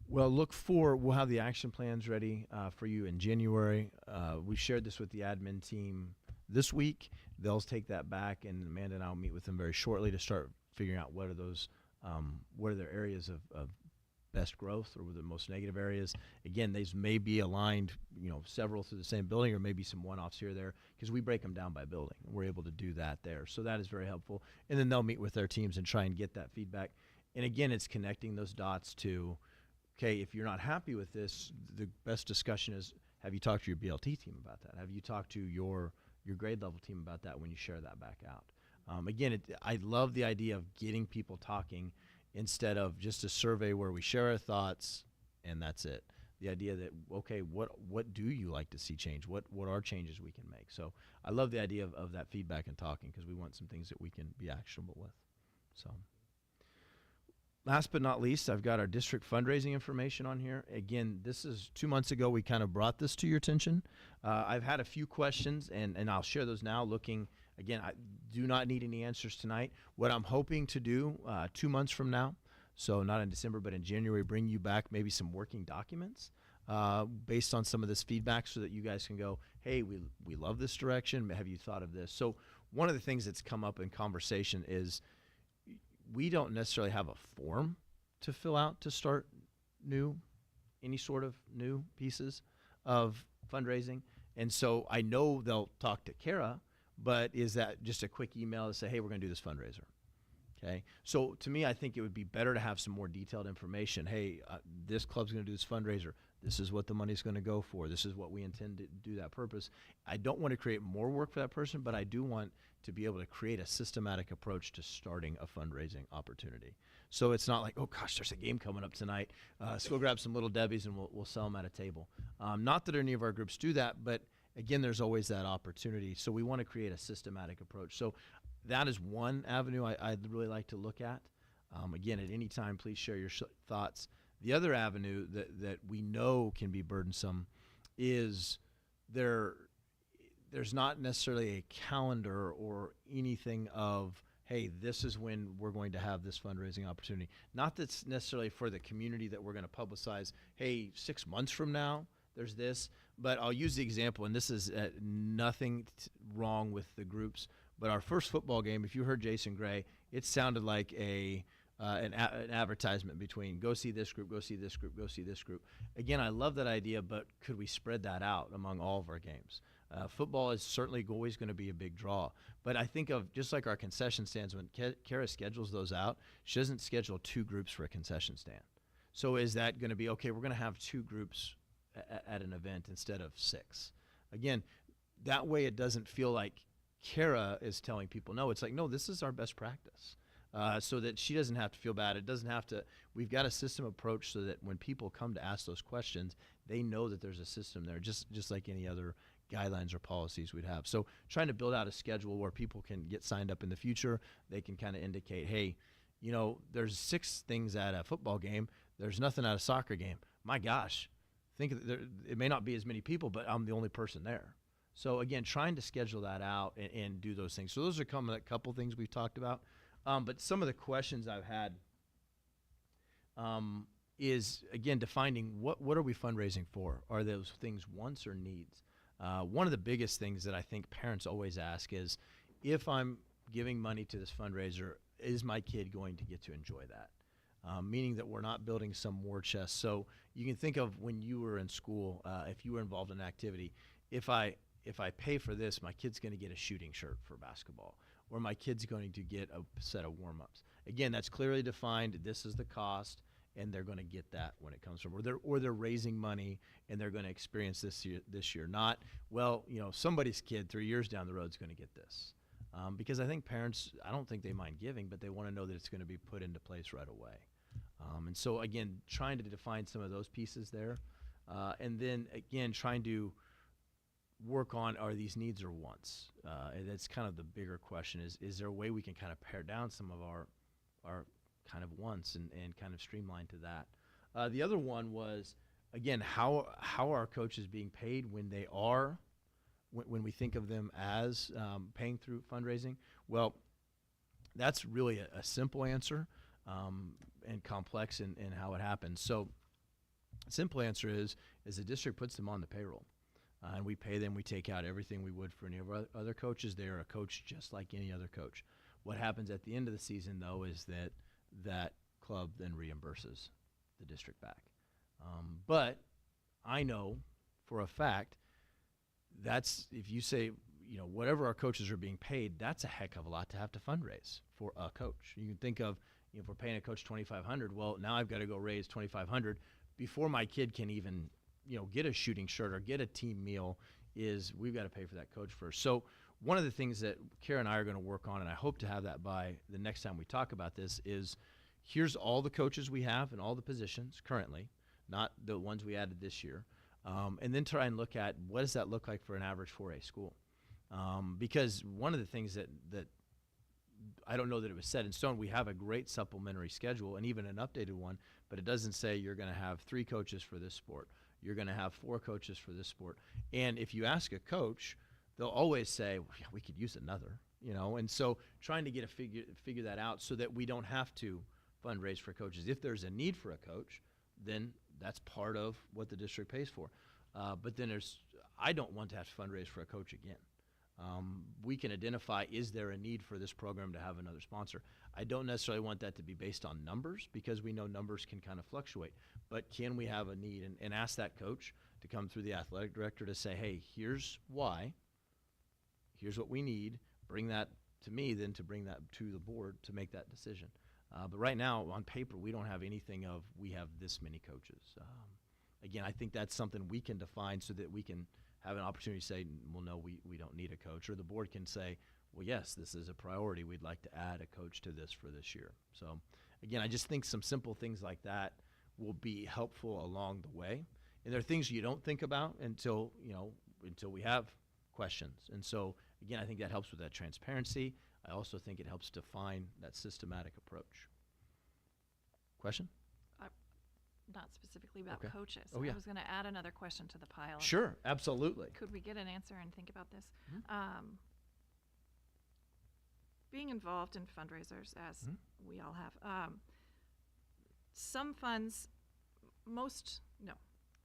Well, we'll have the action plans ready for you in January. We shared this with the admin team this week. They'll take that back, and Amanda and I will meet with them very shortly to start figuring out what are their areas of best growth or the most negative areas. Again, these may be aligned, several through the same building, or maybe some one-offs here or there, because we break them down by building. We're able to do that there. So that is very helpful. And then they'll meet with their teams and try and get that feedback. And again, it's connecting those dots to, okay, if you're not happy with this, the best discussion is, have you talked to your BLT team about that? Have you talked to your grade level team about that when you share that back out? Again, I love the idea of getting people talking instead of just a survey where we share our thoughts and that's it. The idea that, okay, what do you like to see change? What are changes we can make? So I love the idea of that feedback and talking, because we want some things that we can be actionable with. So last but not least, I've got our district fundraising information on here. Again, this is 2 months ago we kind of brought this to your attention. I've had a few questions, and I'll share those now. Again, I do not need any answers tonight. What I'm hoping to do 2 months from now, so not in December, but in January, bring you back maybe some working documents based on some of this feedback, so that you guys can go, hey, we love this direction. Have you thought of this? So one of the things that's come up in conversation is we don't necessarily have a form to fill out to start any sort of new pieces of fundraising. And so I know they'll talk to Kara, but is that just a quick email to say, hey, we're going to do this fundraiser? Okay. So to me, I think it would be better to have some more detailed information. Hey, this club's going to do this fundraiser. This is what the money's going to go for. This is what we intend to do that purpose. I don't want to create more work for that person, but I do want to be able to create a systematic approach to starting a fundraising opportunity. So it's not like, oh gosh, there's a game coming up tonight. Let's go grab some Little Debbies and we'll sell them at a table. Not that any of our groups do that, but again, there's always that opportunity. So we want to create a systematic approach. So that is one avenue I'd really like to look at. Again, at any time, please share your thoughts. The other avenue that we know can be burdensome is there's not necessarily a calendar or anything of, hey, this is when we're going to have this fundraising opportunity. Not that's necessarily for the community that we're going to publicize, hey, 6 months from now, there's this. But I'll use the example, and this is nothing wrong with the groups, but our first football game, if you heard Jason Gray, it sounded like an advertisement between go see this group, go see this group, go see this group. Again, I love that idea, but could we spread that out among all of our games? Football is certainly always going to be a big draw, but I think of just like our concession stands, when Kara schedules those out, she doesn't schedule 2 groups for a concession stand. So is that going to be, okay, we're going to have 2 groups at an event instead of 6? Again, that way it doesn't feel like Kara is telling people, no, it's like, no, this is our best practice. So that she doesn't have to feel bad. It doesn't have to. We've got a system approach so that when people come to ask those questions, they know that there's a system there, just like any other guidelines or policies we'd have. So trying to build out a schedule where people can get signed up in the future. They can kind of indicate, hey, there's 6 things at a football game. There's nothing at a soccer game. My gosh, it may not be as many people, but I'm the only person there. So again, trying to schedule that out and do those things. So those are a couple things we've talked about. But some of the questions I've had is, again, defining what are we fundraising for? Are those things wants or needs? One of the biggest things that I think parents always ask is, if I'm giving money to this fundraiser, is my kid going to get to enjoy that? Meaning that we're not building some war chest. So you can think of when you were in school, if you were involved in an activity, if I pay for this, my kid's going to get a shooting shirt for basketball, or my kid's going to get a set of warm-ups. Again, that's clearly defined. This is the cost, and they're going to get that when it comes from, or they're raising money and they're going to experience this year. Not, well, somebody's kid 3 years down the road is going to get this. Because I think parents, I don't think they mind giving, but they want to know that it's going to be put into place right away. And so, again, trying to define some of those pieces there. And then, again, trying to work on, are these needs or wants? And that's kind of the bigger question, is there a way we can kind of pare down some of our kind of wants and kind of streamline to that? The other one was, again, how are coaches being paid when they are, when we think of them as paying through fundraising? Well, that's really a simple answer and complex in how it happens. So simple answer is the district puts them on the payroll. And we pay them. We take out everything we would for any of our other coaches. They are a coach just like any other coach. What happens at the end of the season, though, is that club then reimburses the district back. But I know for a fact that's, if you say, whatever our coaches are being paid, that's a heck of a lot to have to fundraise for a coach. You can think of, if we're paying a coach $2,500, well, now I've got to go raise $2,500 before my kid can even get a shooting shirt or get a team meal. Is we've got to pay for that coach first. So one of the things that Kara and I are going to work on, and I hope to have that by the next time we talk about this, is here's all the coaches we have and all the positions currently, not the ones we added this year, and then try and look at what does that look like for an average 4A school. Because one of the things that I don't know that it was set in stone, we have a great supplementary schedule and even an updated one, but it doesn't say you're going to have 3 coaches for this sport. You're going to have 4 coaches for this sport. And if you ask a coach, they'll always say, well, yeah, we could use another, and so trying to get figure that out so that we don't have to fundraise for coaches. If there's a need for a coach, then that's part of what the district pays for. But then I don't want to have to fundraise for a coach again. We can identify, is there a need for this program to have another sponsor? I don't necessarily want that to be based on numbers, because we know numbers can kind of fluctuate. But can we have a need and ask that coach to come through the athletic director to say, hey, here's why, here's what we need, bring that to me, then to bring that to the board to make that decision. But right now, on paper, we don't have anything of we have this many coaches. Again, I think that's something we can define so that we can have an opportunity to say, well, no, we don't need a coach. Or the board can say, well, yes, this is a priority. We'd like to add a coach to this for this year. So, again, I just think some simple things like that will be helpful along the way. And there are things you don't think about until we have questions. And so, again, I think that helps with that transparency. I also think it helps define that systematic approach. Question? Not specifically about Okay. coaches. Oh, yeah. I was going to add another question to the pile. Sure, absolutely. Could we get an answer and think about this? Being involved in fundraisers, as we all have, some funds,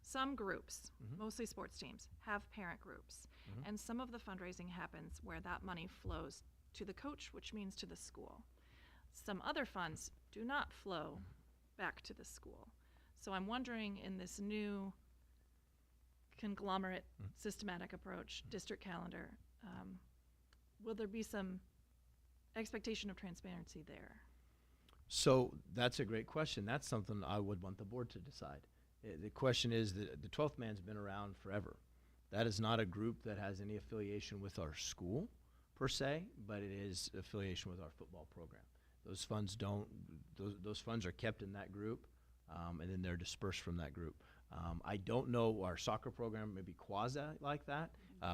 some groups, mostly sports teams, have parent groups. And some of the fundraising happens where that money flows to the coach, which means to the school. Some other funds do not flow back to the school. So I'm wondering, in this new conglomerate systematic approach, district calendar, will there be some expectation of transparency there? So that's a great question. That's something I would want the board to decide. The question is that the 12th man's been around forever. That is not a group that has any affiliation with our school per se, but it is affiliation with our football program. Those funds those funds are kept in that group. And then they're dispersed from that group. I don't know, our soccer program may be quasi like that,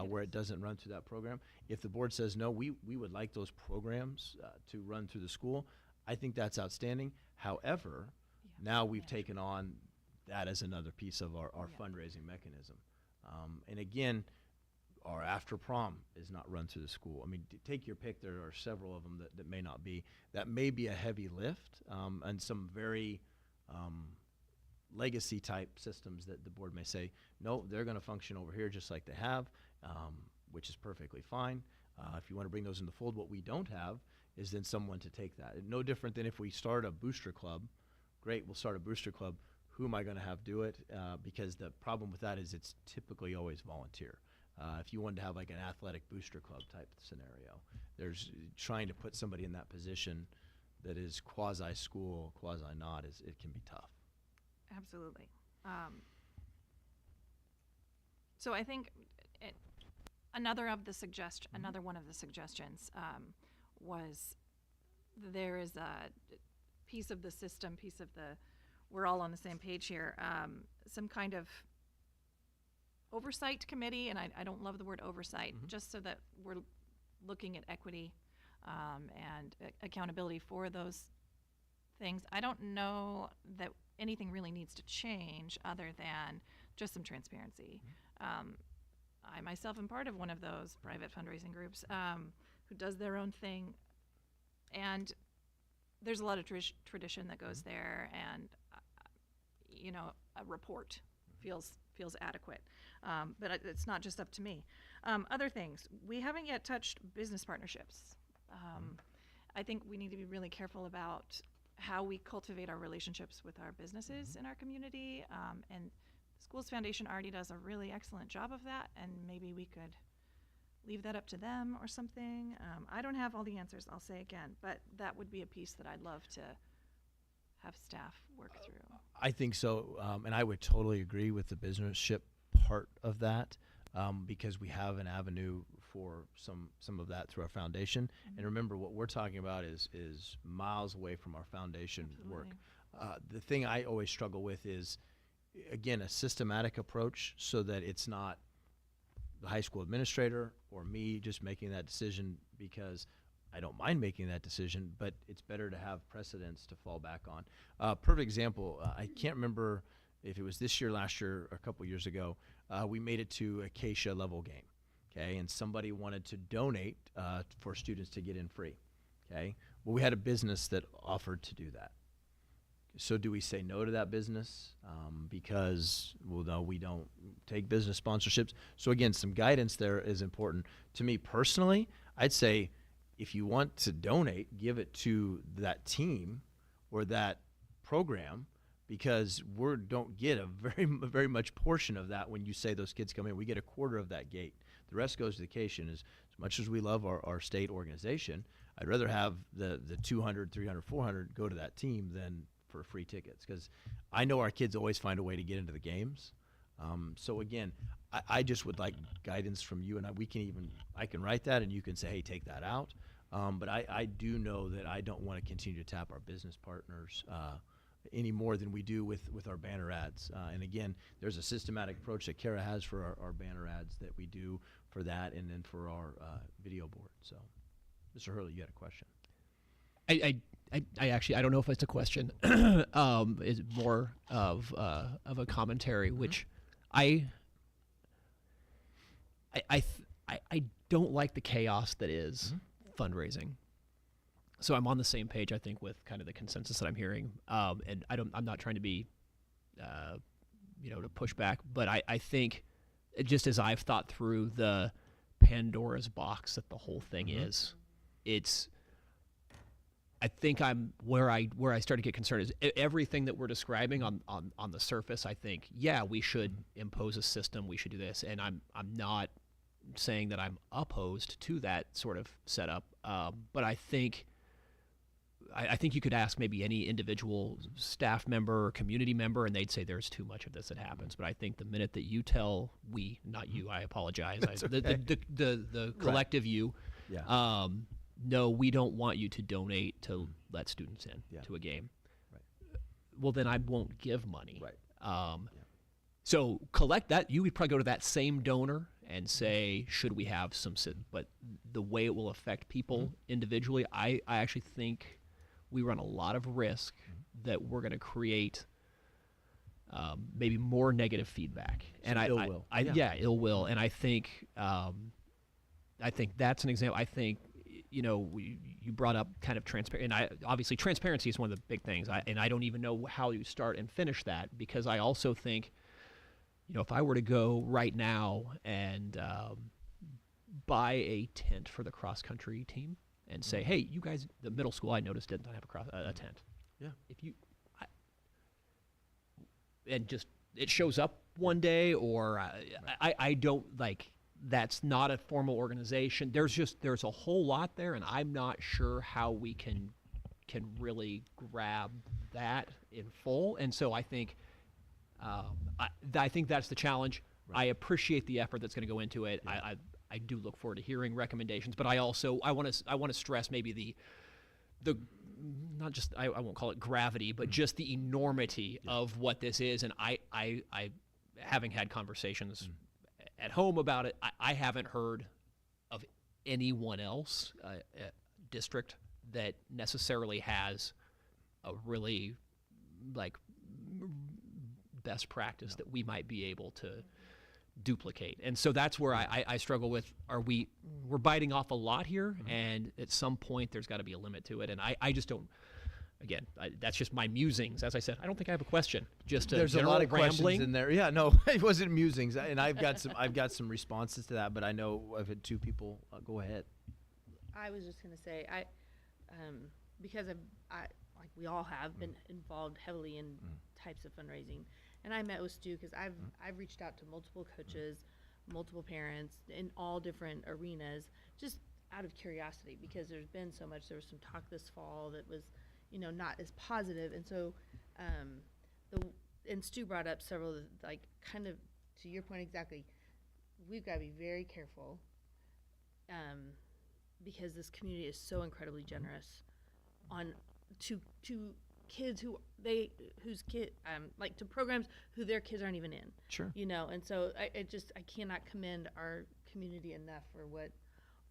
where it doesn't run through that program. If the board says, no, we would like those programs to run through the school, I think that's outstanding. However, now we've taken on that as another piece of our fundraising mechanism. And again, our after prom is not run through the school. I mean, take your pick. There are several of them that may not be. That may be a heavy lift, and some very legacy type systems that the board may say, no, they're going to function over here just like they have, which is perfectly fine. If you want to bring those in the fold, what we don't have is then someone to take that. No different than if we start a booster club. Great, we'll start a booster club. Who am I going to have do it? Because the problem with that is it's typically always volunteer. If you wanted to have like an athletic booster club type scenario, there's trying to put somebody in that position that is quasi-school, quasi-not, it can be tough. Absolutely. So I think another one of the suggestions was there is a piece of the system, we're all on the same page here, some kind of oversight committee, and I don't love the word oversight, just so that we're looking at equity and accountability for those things. I don't know that anything really needs to change other than just some transparency. I myself am part of one of those private fundraising groups who does their own thing, and there's a lot of tradition that goes there, and a report feels adequate, but it's not just up to me. Other things, we haven't yet touched business partnerships. I think we need to be really careful about how we cultivate our relationships with our businesses in our community, and Schools Foundation already does a really excellent job of that, and maybe we could leave that up to them or something. I don't have all the answers, I'll say again, but that would be a piece that I'd love to have staff work through. I think so, and I would totally agree with the businessship part of that, because we have an avenue for some of that through our foundation. And remember, what we're talking about is miles away from our foundation work. The thing I always struggle with is, again, a systematic approach so that it's not the high school administrator or me just making that decision, because I don't mind making that decision, but it's better to have precedents to fall back on. Perfect example, I can't remember if it was this year, last year, or a couple years ago, we made it to Acacia level game, okay? And somebody wanted to donate for students to get in free, okay? Well, we had a business that offered to do that. So do we say no to that business because, well, no, we don't take business sponsorships? So again, some guidance there is important. To me personally, I'd say if you want to donate, give it to that team or that program, because we don't get a very much portion of that when you say those kids come in. We get a quarter of that gate. The rest goes to the Acacia. As much as we love our state organization, I'd rather have the 200, 300, 400 go to that team than for free tickets, because I know our kids always find a way to get into the games. So again, I just would like guidance from you, and I can write that and you can say, hey, take that out. But I do know that I don't want to continue to tap our business partners any more than we do with our banner ads. And again, there's a systematic approach that Kara has for our banner ads that we do for that, and then for our video board. So, Mr. Hurley, you had a question. I actually, I don't know if it's a question. It's more of a commentary, which I don't like the chaos that is fundraising. So I'm on the same page, I think, with kind of the consensus that I'm hearing. And I'm not trying to be, to push back, but I think just as I've thought through the Pandora's box that the whole thing is, I think I'm where I start to get concerned is everything that we're describing on the surface. I think, yeah, we should impose a system. We should do this. And I'm not saying that I'm opposed to that sort of setup. But I think you could ask maybe any individual staff member or community member, and they'd say there's too much of this that happens. But I think the minute that you tell not you, I apologize, the collective you, no, we don't want you to donate to let students in to a game. Right. Well, then I won't give money. Right. So collect that. You would probably go to that same donor and say, should we have some, but the way it will affect people individually, I actually think we run a lot of risk that we're going to create maybe more negative feedback. Some and ill will. Ill will. And I think that's an example. I think, you brought up kind of transparent, and obviously transparency is one of the big things. And I don't even know how you start and finish that, because I also think, if I were to go right now and buy a tent for the cross country team and say, hey, you guys, the middle school I noticed didn't have a tent. Yeah. If you, and just it shows up one day, or I don't like. That's not a formal organization. There's a whole lot there, and I'm not sure how we can really grab that in full. And so I think I think that's the challenge. Right. I appreciate the effort that's going to go into it. Yeah. I do look forward to hearing recommendations, but I want to stress maybe the not just I won't call it gravity, but just the enormity of what this is. And I having had conversations at home about it, I haven't heard of anyone else district that necessarily has a really like best practice that we might be able to duplicate. And so that's where I struggle with, we're biting off a lot here, and at some point there's got to be a limit to it. And I just don't, again, that's just my musings. As I said, I don't think I have a question. Just there's a lot of rambling. questions in there. Yeah, no, it wasn't musings, and I've got some responses to that. But I know I've had two people. Go ahead. I was just gonna say because I like we all have been involved heavily in types of fundraising, and I met with Stu because I've reached out to multiple coaches, multiple parents in all different arenas, just out of curiosity, because there's been so much. There was some talk this fall that was, not as positive, and so and Stu brought up several like kind of to your point exactly. We've got to be very careful, because this community is so incredibly generous to kids like to programs who their kids aren't even in. Sure. And so I cannot commend our community enough for what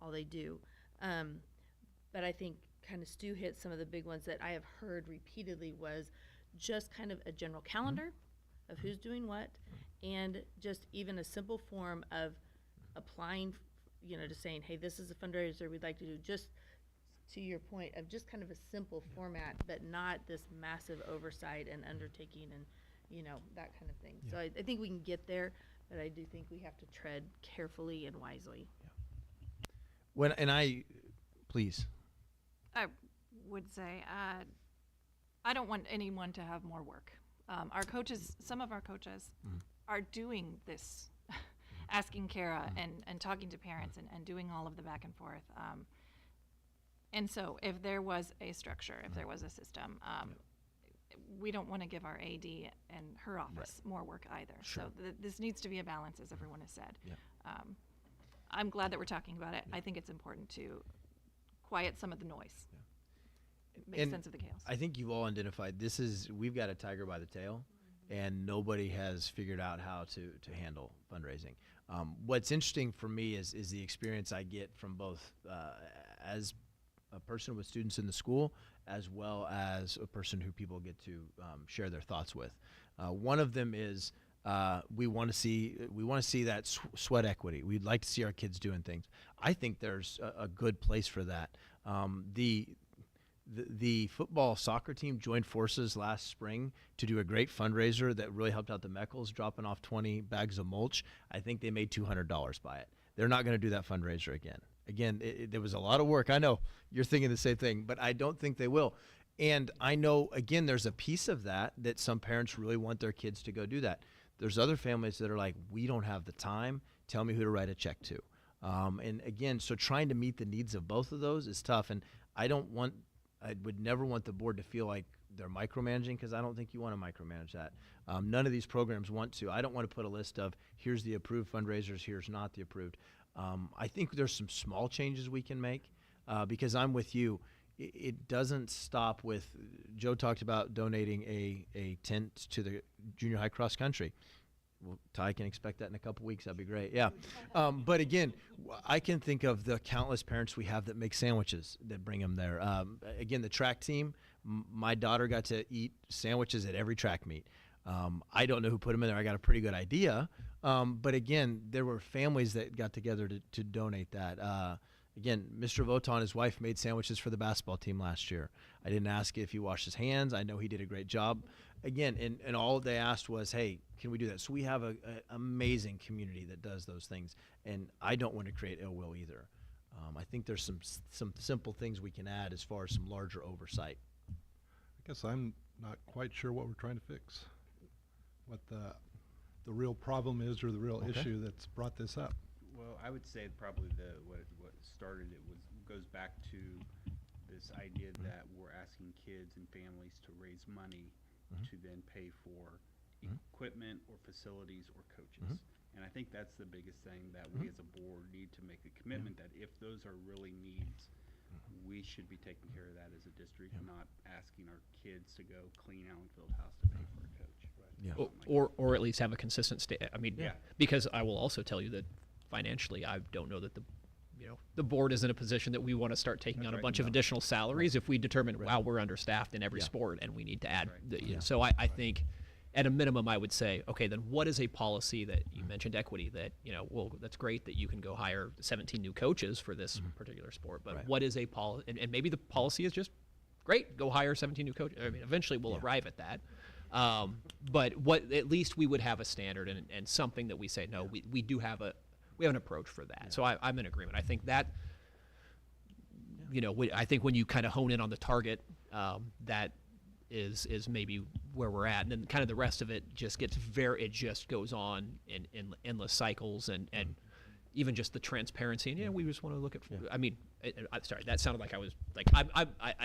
all they do. But I think kind of Stu hit some of the big ones that I have heard repeatedly was just kind of a general calendar of who's doing what, and just even a simple form of applying, to saying, hey, this is a fundraiser we'd like to do, just to your point of just kind of a simple format, but not this massive oversight and undertaking and, that kind of thing. Yeah. So I think we can get there, but I do think we have to tread carefully and wisely. Yeah. Please. I would say I don't want anyone to have more work. Some of our coaches are doing this, asking Kara and talking to parents and doing all of the back and forth. And so if there was a structure, if there was a system, we don't want to give our AD and her office more work either. Sure. So this needs to be a balance, as everyone has said. Yeah. I'm glad that we're talking about it. Yeah. I think it's important to quiet some of the noise. Yeah. Make sense of the chaos. I think you've all identified we've got a tiger by the tail, and nobody has figured out how to handle fundraising. What's interesting for me is the experience I get from both as a person with students in the school, as well as a person who people get to share their thoughts with. One of them is we want to see that sweat equity. We'd like to see our kids doing things. I think there's a good place for that. The football soccer team joined forces last spring to do a great fundraiser that really helped out the Meckles, dropping off 20 bags of mulch. I think they made $200 by it. They're not going to do that fundraiser again. Again, there was a lot of work. I know you're thinking the same thing, but I don't think they will. And I know, again, there's a piece of that some parents really want their kids to go do that. There's other families that are like, we don't have the time. Tell me who to write a check to. And again, so trying to meet the needs of both of those is tough. And I would never want the board to feel like they're micromanaging, because I don't think you want to micromanage that. None of these programs want to. I don't want to put a list of here's the approved fundraisers, here's not the approved. I think there's some small changes we can make, because I'm with you. It doesn't stop with, Joe talked about donating a tent to the junior high cross country. Well, Ty can expect that in a couple weeks. That'd be great. Yeah. But again, I can think of the countless parents we have that make sandwiches that bring them there. Again, the track team, my daughter got to eat sandwiches at every track meet. I don't know who put them in there. I got a pretty good idea. But again, there were families that got together to donate that. Again, Mr. Voton, his wife, made sandwiches for the basketball team last year. I didn't ask if he washed his hands. I know he did a great job. again, and all they asked was, hey, can we do that? So we have a amazing community that does those things, and I don't want to create ill will either. I think there's some simple things we can add as far as some larger oversight. I guess I'm not quite sure what we're trying to fix, what the real problem is, or the real Okay. issue that's brought this up. Well, I would say probably what started it goes back to this idea that we're asking kids and families to raise money to then pay for equipment or facilities or coaches. And I think that's the biggest thing that we as a board need to make a commitment that if those are really needs, we should be taking care of that as a district, not asking our kids to go clean Allen Fieldhouse to pay for a coach. Yeah. Or at least have a consistent I mean, Yeah. because I will also tell you that financially, I don't know that the board is in a position that we want to start taking on a bunch of additional salaries if we determine, wow, we're understaffed in every sport and we need to add. So I think at a minimum, I would say, okay, then what is a policy that you mentioned equity that, well, that's great that you can go hire 17 new coaches for this particular sport, but what is a policy? And maybe the policy is just great, go hire 17 new coaches. I mean, eventually we'll arrive at that. But at least we would have a standard and something that we say, no, we have an approach for that. So I'm in agreement. I think that, I think when you kind of hone in on the target, that is maybe where we're at. And then kind of the rest of it just it just goes on in endless cycles and even just the transparency. And we just want to look at, I mean, sorry, that sounded like I was like,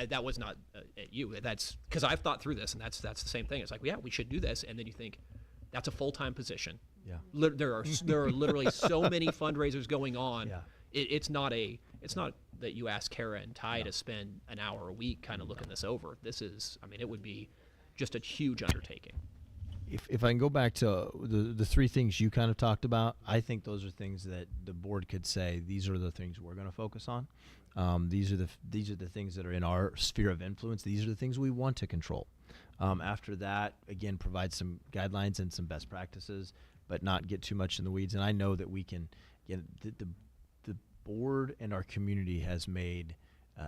that was not at you. That's because I've thought through this and that's the same thing. It's like, yeah, we should do this. And then you think that's a full-time position. Yeah. There are literally so many fundraisers going on. Yeah. It's not that you ask Kara and Ty to spend an hour a week kind of looking this over. This is, I mean, it would be just a huge undertaking. If I can go back to the three things you kind of talked about, I think those are things that the board could say, these are the things we're going to focus on. These are the things that are in our sphere of influence. These are the things we want to control. After that, again, provide some guidelines and some best practices, but not get too much in the weeds. And I know that we can, again, the board and our community has made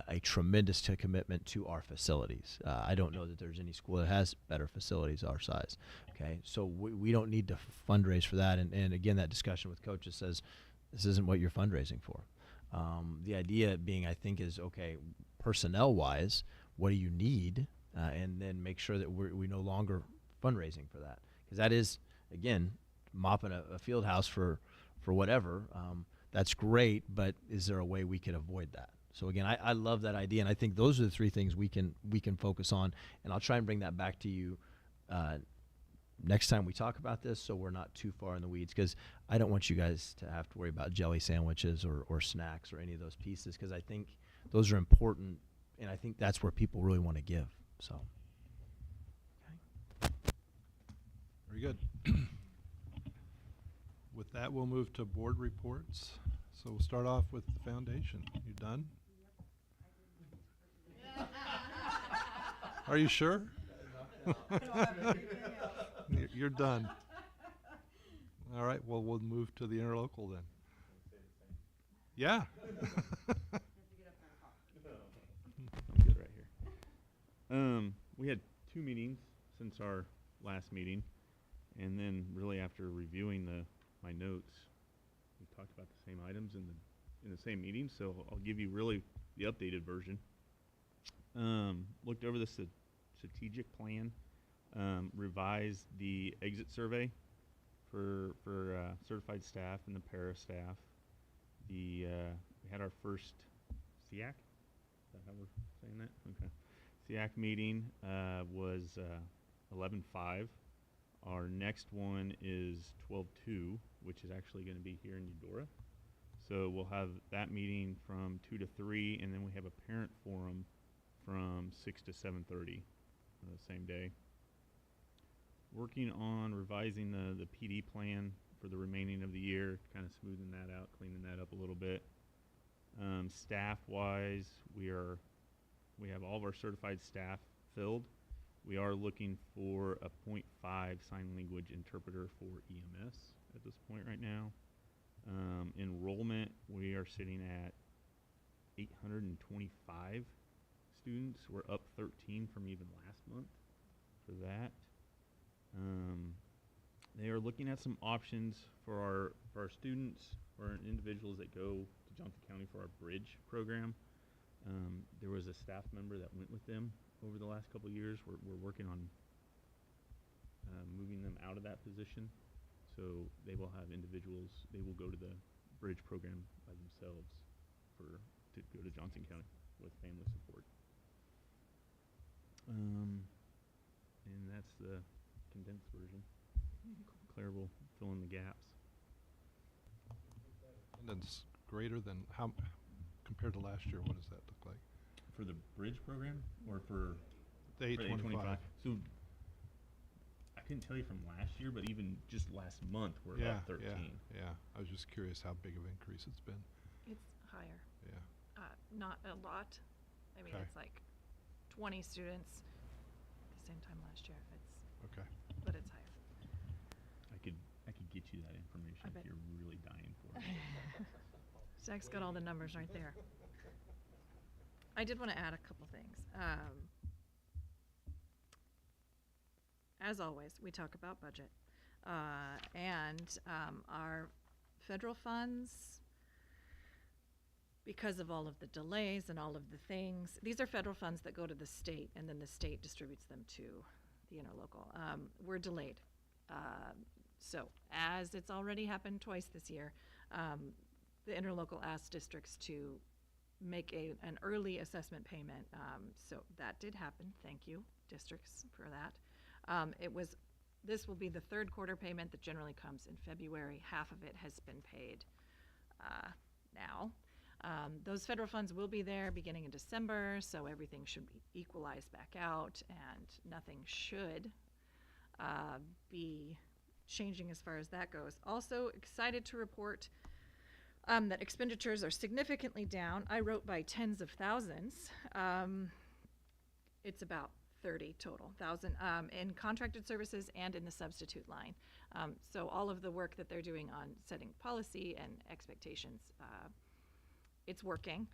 a tremendous commitment to our facilities. I don't know that there's any school that has better facilities our size. Okay, so we don't need to fundraise for that. And again, that discussion with coaches says this isn't what you're fundraising for. The idea being, I think, is okay, personnel-wise, what do you need? And then make sure that we no longer fundraising for that, because that is, again, mopping a field house for whatever. That's great, but is there a way we could avoid that? So again, I love that idea, and I think those are the three things we can focus on, and I'll try and bring that back to you next time we talk about this, so we're not too far in the weeds, because I don't want you guys to have to worry about jelly sandwiches or snacks or any of those pieces, because I think those are important, and I think that's where people really want to give. So, okay. Very good. With that, we'll move to board reports. So we'll start off with the foundation. You done? Are you sure? You're done. All right, well, we'll move to the interlocal then. Yeah. I'm good right here. We had 2 meetings since our last meeting, and then really after reviewing my notes, we talked about the same items in the same meeting, so I'll give you really the updated version. Looked over the strategic plan, revised the exit survey for certified staff and the para staff. We had our first SEAC. Is that how we're saying that? Okay. SEAC meeting was 11/5. Our next one is 12/2, which is actually going to be here in Eudora. So we'll have that meeting from 2 to 3, and then we have a parent forum from 6 to 7:30 the same day. Working on revising the PD plan for the remaining of the year, kind of smoothing that out, cleaning that up a little bit. Staff-wise, we have all of our certified staff filled. We are looking for a 0.5 sign language interpreter for EMS at this point right now. Enrollment, we are sitting at 825 students. We're up 13 from even last month for that. They are looking at some options for our students or individuals that go to Johnson County for our bridge program. There was a staff member that went with them over the last couple of years. We're working on moving them out of that position, so they will have individuals. They will go to the bridge program by themselves to go to Johnson County with family support. And that's the condensed version. Claire will fill in the gaps. And that's greater than how, compared to last year, what does that look like? For the bridge program or for The 825? So I couldn't tell you from last year, but even just last month, we're about 13. Yeah. I was just curious how big of an increase it's been. It's higher. Yeah. Not a lot. I mean, Okay. it's like 20 students the same time last year. Okay. But it's higher. I could get you that information I if bet. you're really dying for it. Zach's got all the numbers right there. I did want to add a couple things. As always, we talk about budget. And our federal funds, because of all of the delays and all of the things, these are federal funds that go to the state, and then the state distributes them to the interlocal. We're delayed. So as it's already happened twice this year, the interlocal asked districts to make an early assessment payment. So that did happen. Thank you, districts, for that. This will be the third quarter payment that generally comes in February. Half of it has been paid now. Those federal funds will be there beginning in December, so everything should be equalized back out, and nothing should be changing as far as that goes. Also excited to report that expenditures are significantly down. I wrote by tens of thousands. It's about 30 total thousand in contracted services and in the substitute line. So all of the work that they're doing on setting policy and expectations, it's working.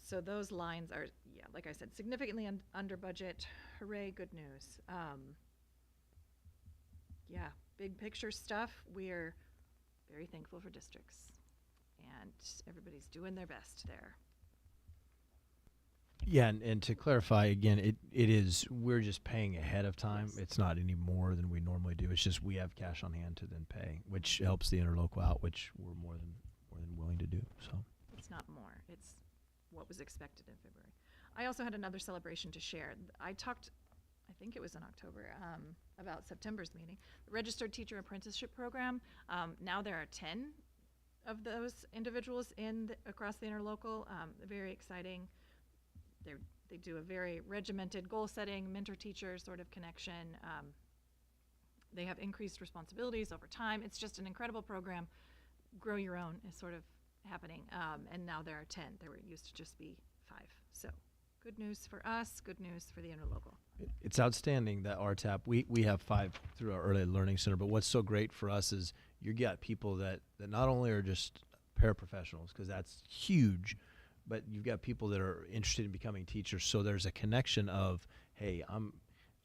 So those lines are, like I said, significantly under budget. Hooray, good news. Big picture stuff. We're very thankful for districts, and everybody's doing their best there. Yeah, and to clarify again, it is, we're just paying ahead of time. Yes. It's not any more than we normally do. It's just we have cash on hand to then pay, which helps the interlocal out, which we're more than willing to do. So It's not more. It's what was expected in February. I also had another celebration to share. I talked, I think it was in October, about September's meeting. The Registered Teacher Apprenticeship Program, now there are 10 of those individuals across the interlocal. Very exciting. They do a very regimented goal setting, mentor-teacher sort of connection. They have increased responsibilities over time. It's just an incredible program. Grow your own is sort of happening. And now there are 10. There used to just be 5. So good news for us, good news for the interlocal. it's outstanding that RTAP, we have 5 through our early learning center, but what's so great for us is you got people that not only are just paraprofessionals, because that's huge, but you've got people that are interested in becoming teachers. So there's a connection of, hey, I'm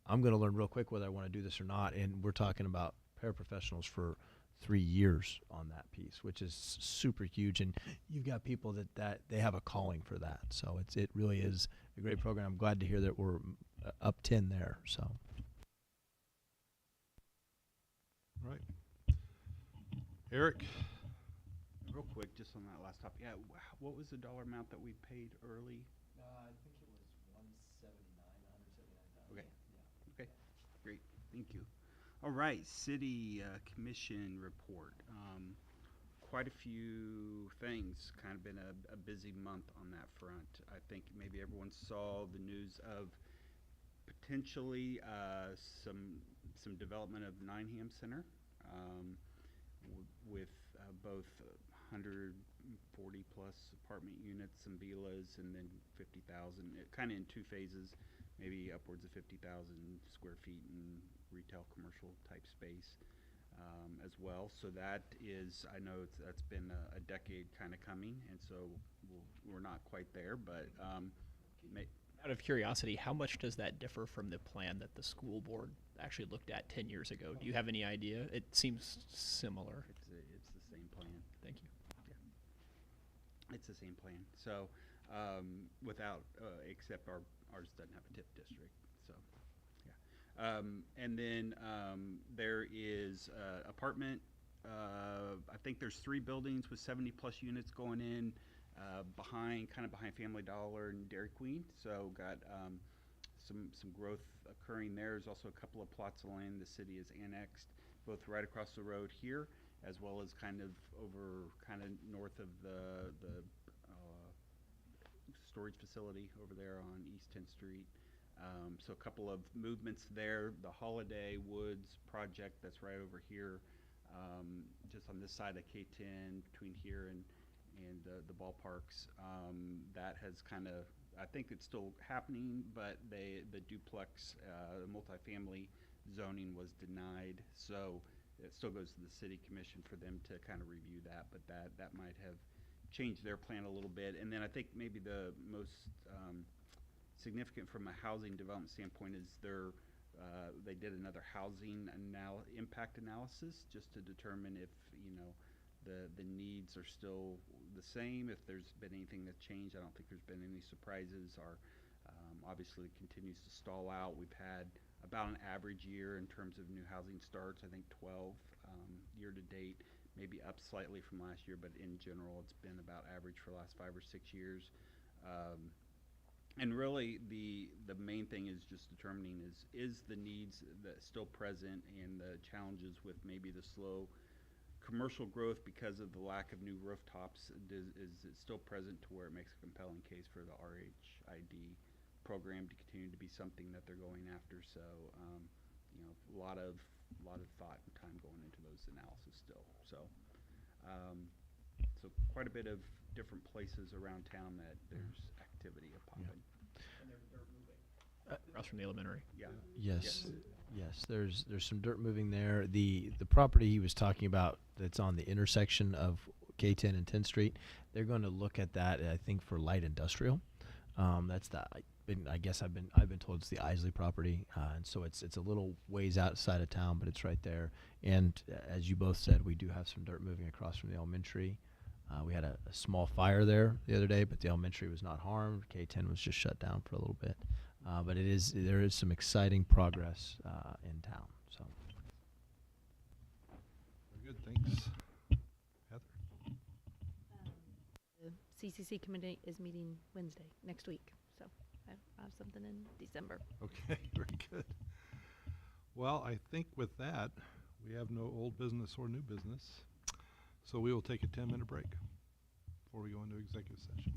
going to learn real quick whether I want to do this or not. And we're talking about paraprofessionals for 3 years on that piece, which is super huge. And you've got people that they have a calling for that. So it really is a great program. I'm glad to hear that we're up 10 there. So. Right. Eric? Real quick, just on that last topic, what was the dollar amount that we paid early? I think it was 179,000. Okay. Okay, great, thank you. All right, city commission report. Quite a few things, kind of been a busy month on that front. I think maybe everyone saw the news of potentially some development of Nineham Center with both 140 plus apartment units, some villas, and then 50,000, kind of in 2 phases, maybe upwards of 50,000 square feet in retail commercial type space as well. So that is, I know that's been a decade kind of coming, and so we're not quite there, but Out of curiosity, how much does that differ from the plan that the school board actually looked at 10 years ago? Do you have any idea? It seems similar. It's the same plan. Thank you. It's the same plan. So, without, except ours doesn't have a TIP district. So, yeah. And then there is apartment. I think there's 3 buildings with 70 plus units going in behind Family Dollar and Dairy Queen. So got some growth occurring there. There's also a couple of plots of land the city has annexed, both right across the road here, as well as kind of north of the storage facility over there on East 10th Street. So a couple of movements there. The Holiday Woods project that's right over here, just on this side of K10 between here and the ballparks. That has I think it's still happening, but the duplex, multifamily zoning was denied. So it still goes to the city commission for them to kind of review that, but that might have changed their plan a little bit. And then I think maybe the most significant from a housing development standpoint is they did another housing impact analysis just to determine if the needs are still the same, if there's been anything that changed. I don't think there's been any surprises. Obviously it continues to stall out. We've had about an average year in terms of new housing starts, I think 12 year to date, maybe up slightly from last year, but in general it's been about average for the last 5 or 6 years. And really the main thing is just determining is the needs that still present and the challenges with maybe the slow commercial growth because of the lack of new rooftops. Is it still present to where it makes a compelling case for the RHID program to continue to be something that they're going after? So a lot of thought and time going into those analysis still. So quite a bit of different places around town that there's activity popping. And they're moving across from the elementary. Yeah. Yes, there's some dirt moving there. The property he was talking about that's on the intersection of K10 and 10th Street, they're going to look at that, I think, for light industrial. That's I guess I've been told it's the Isley property, and so it's a little ways outside of town, but it's right there. And as you both said, we do have some dirt moving across from the elementary. We had a small fire there the other day, but the elementary was not harmed. K10 was just shut down for a little bit. But there is some exciting progress in town. So. Very good, thanks. Heather? The CCC committee is meeting Wednesday, next week. So I have something in December. Okay, very good. Well, I think with that, we have no old business or new business. So we will take a 10-minute break before we go into executive session.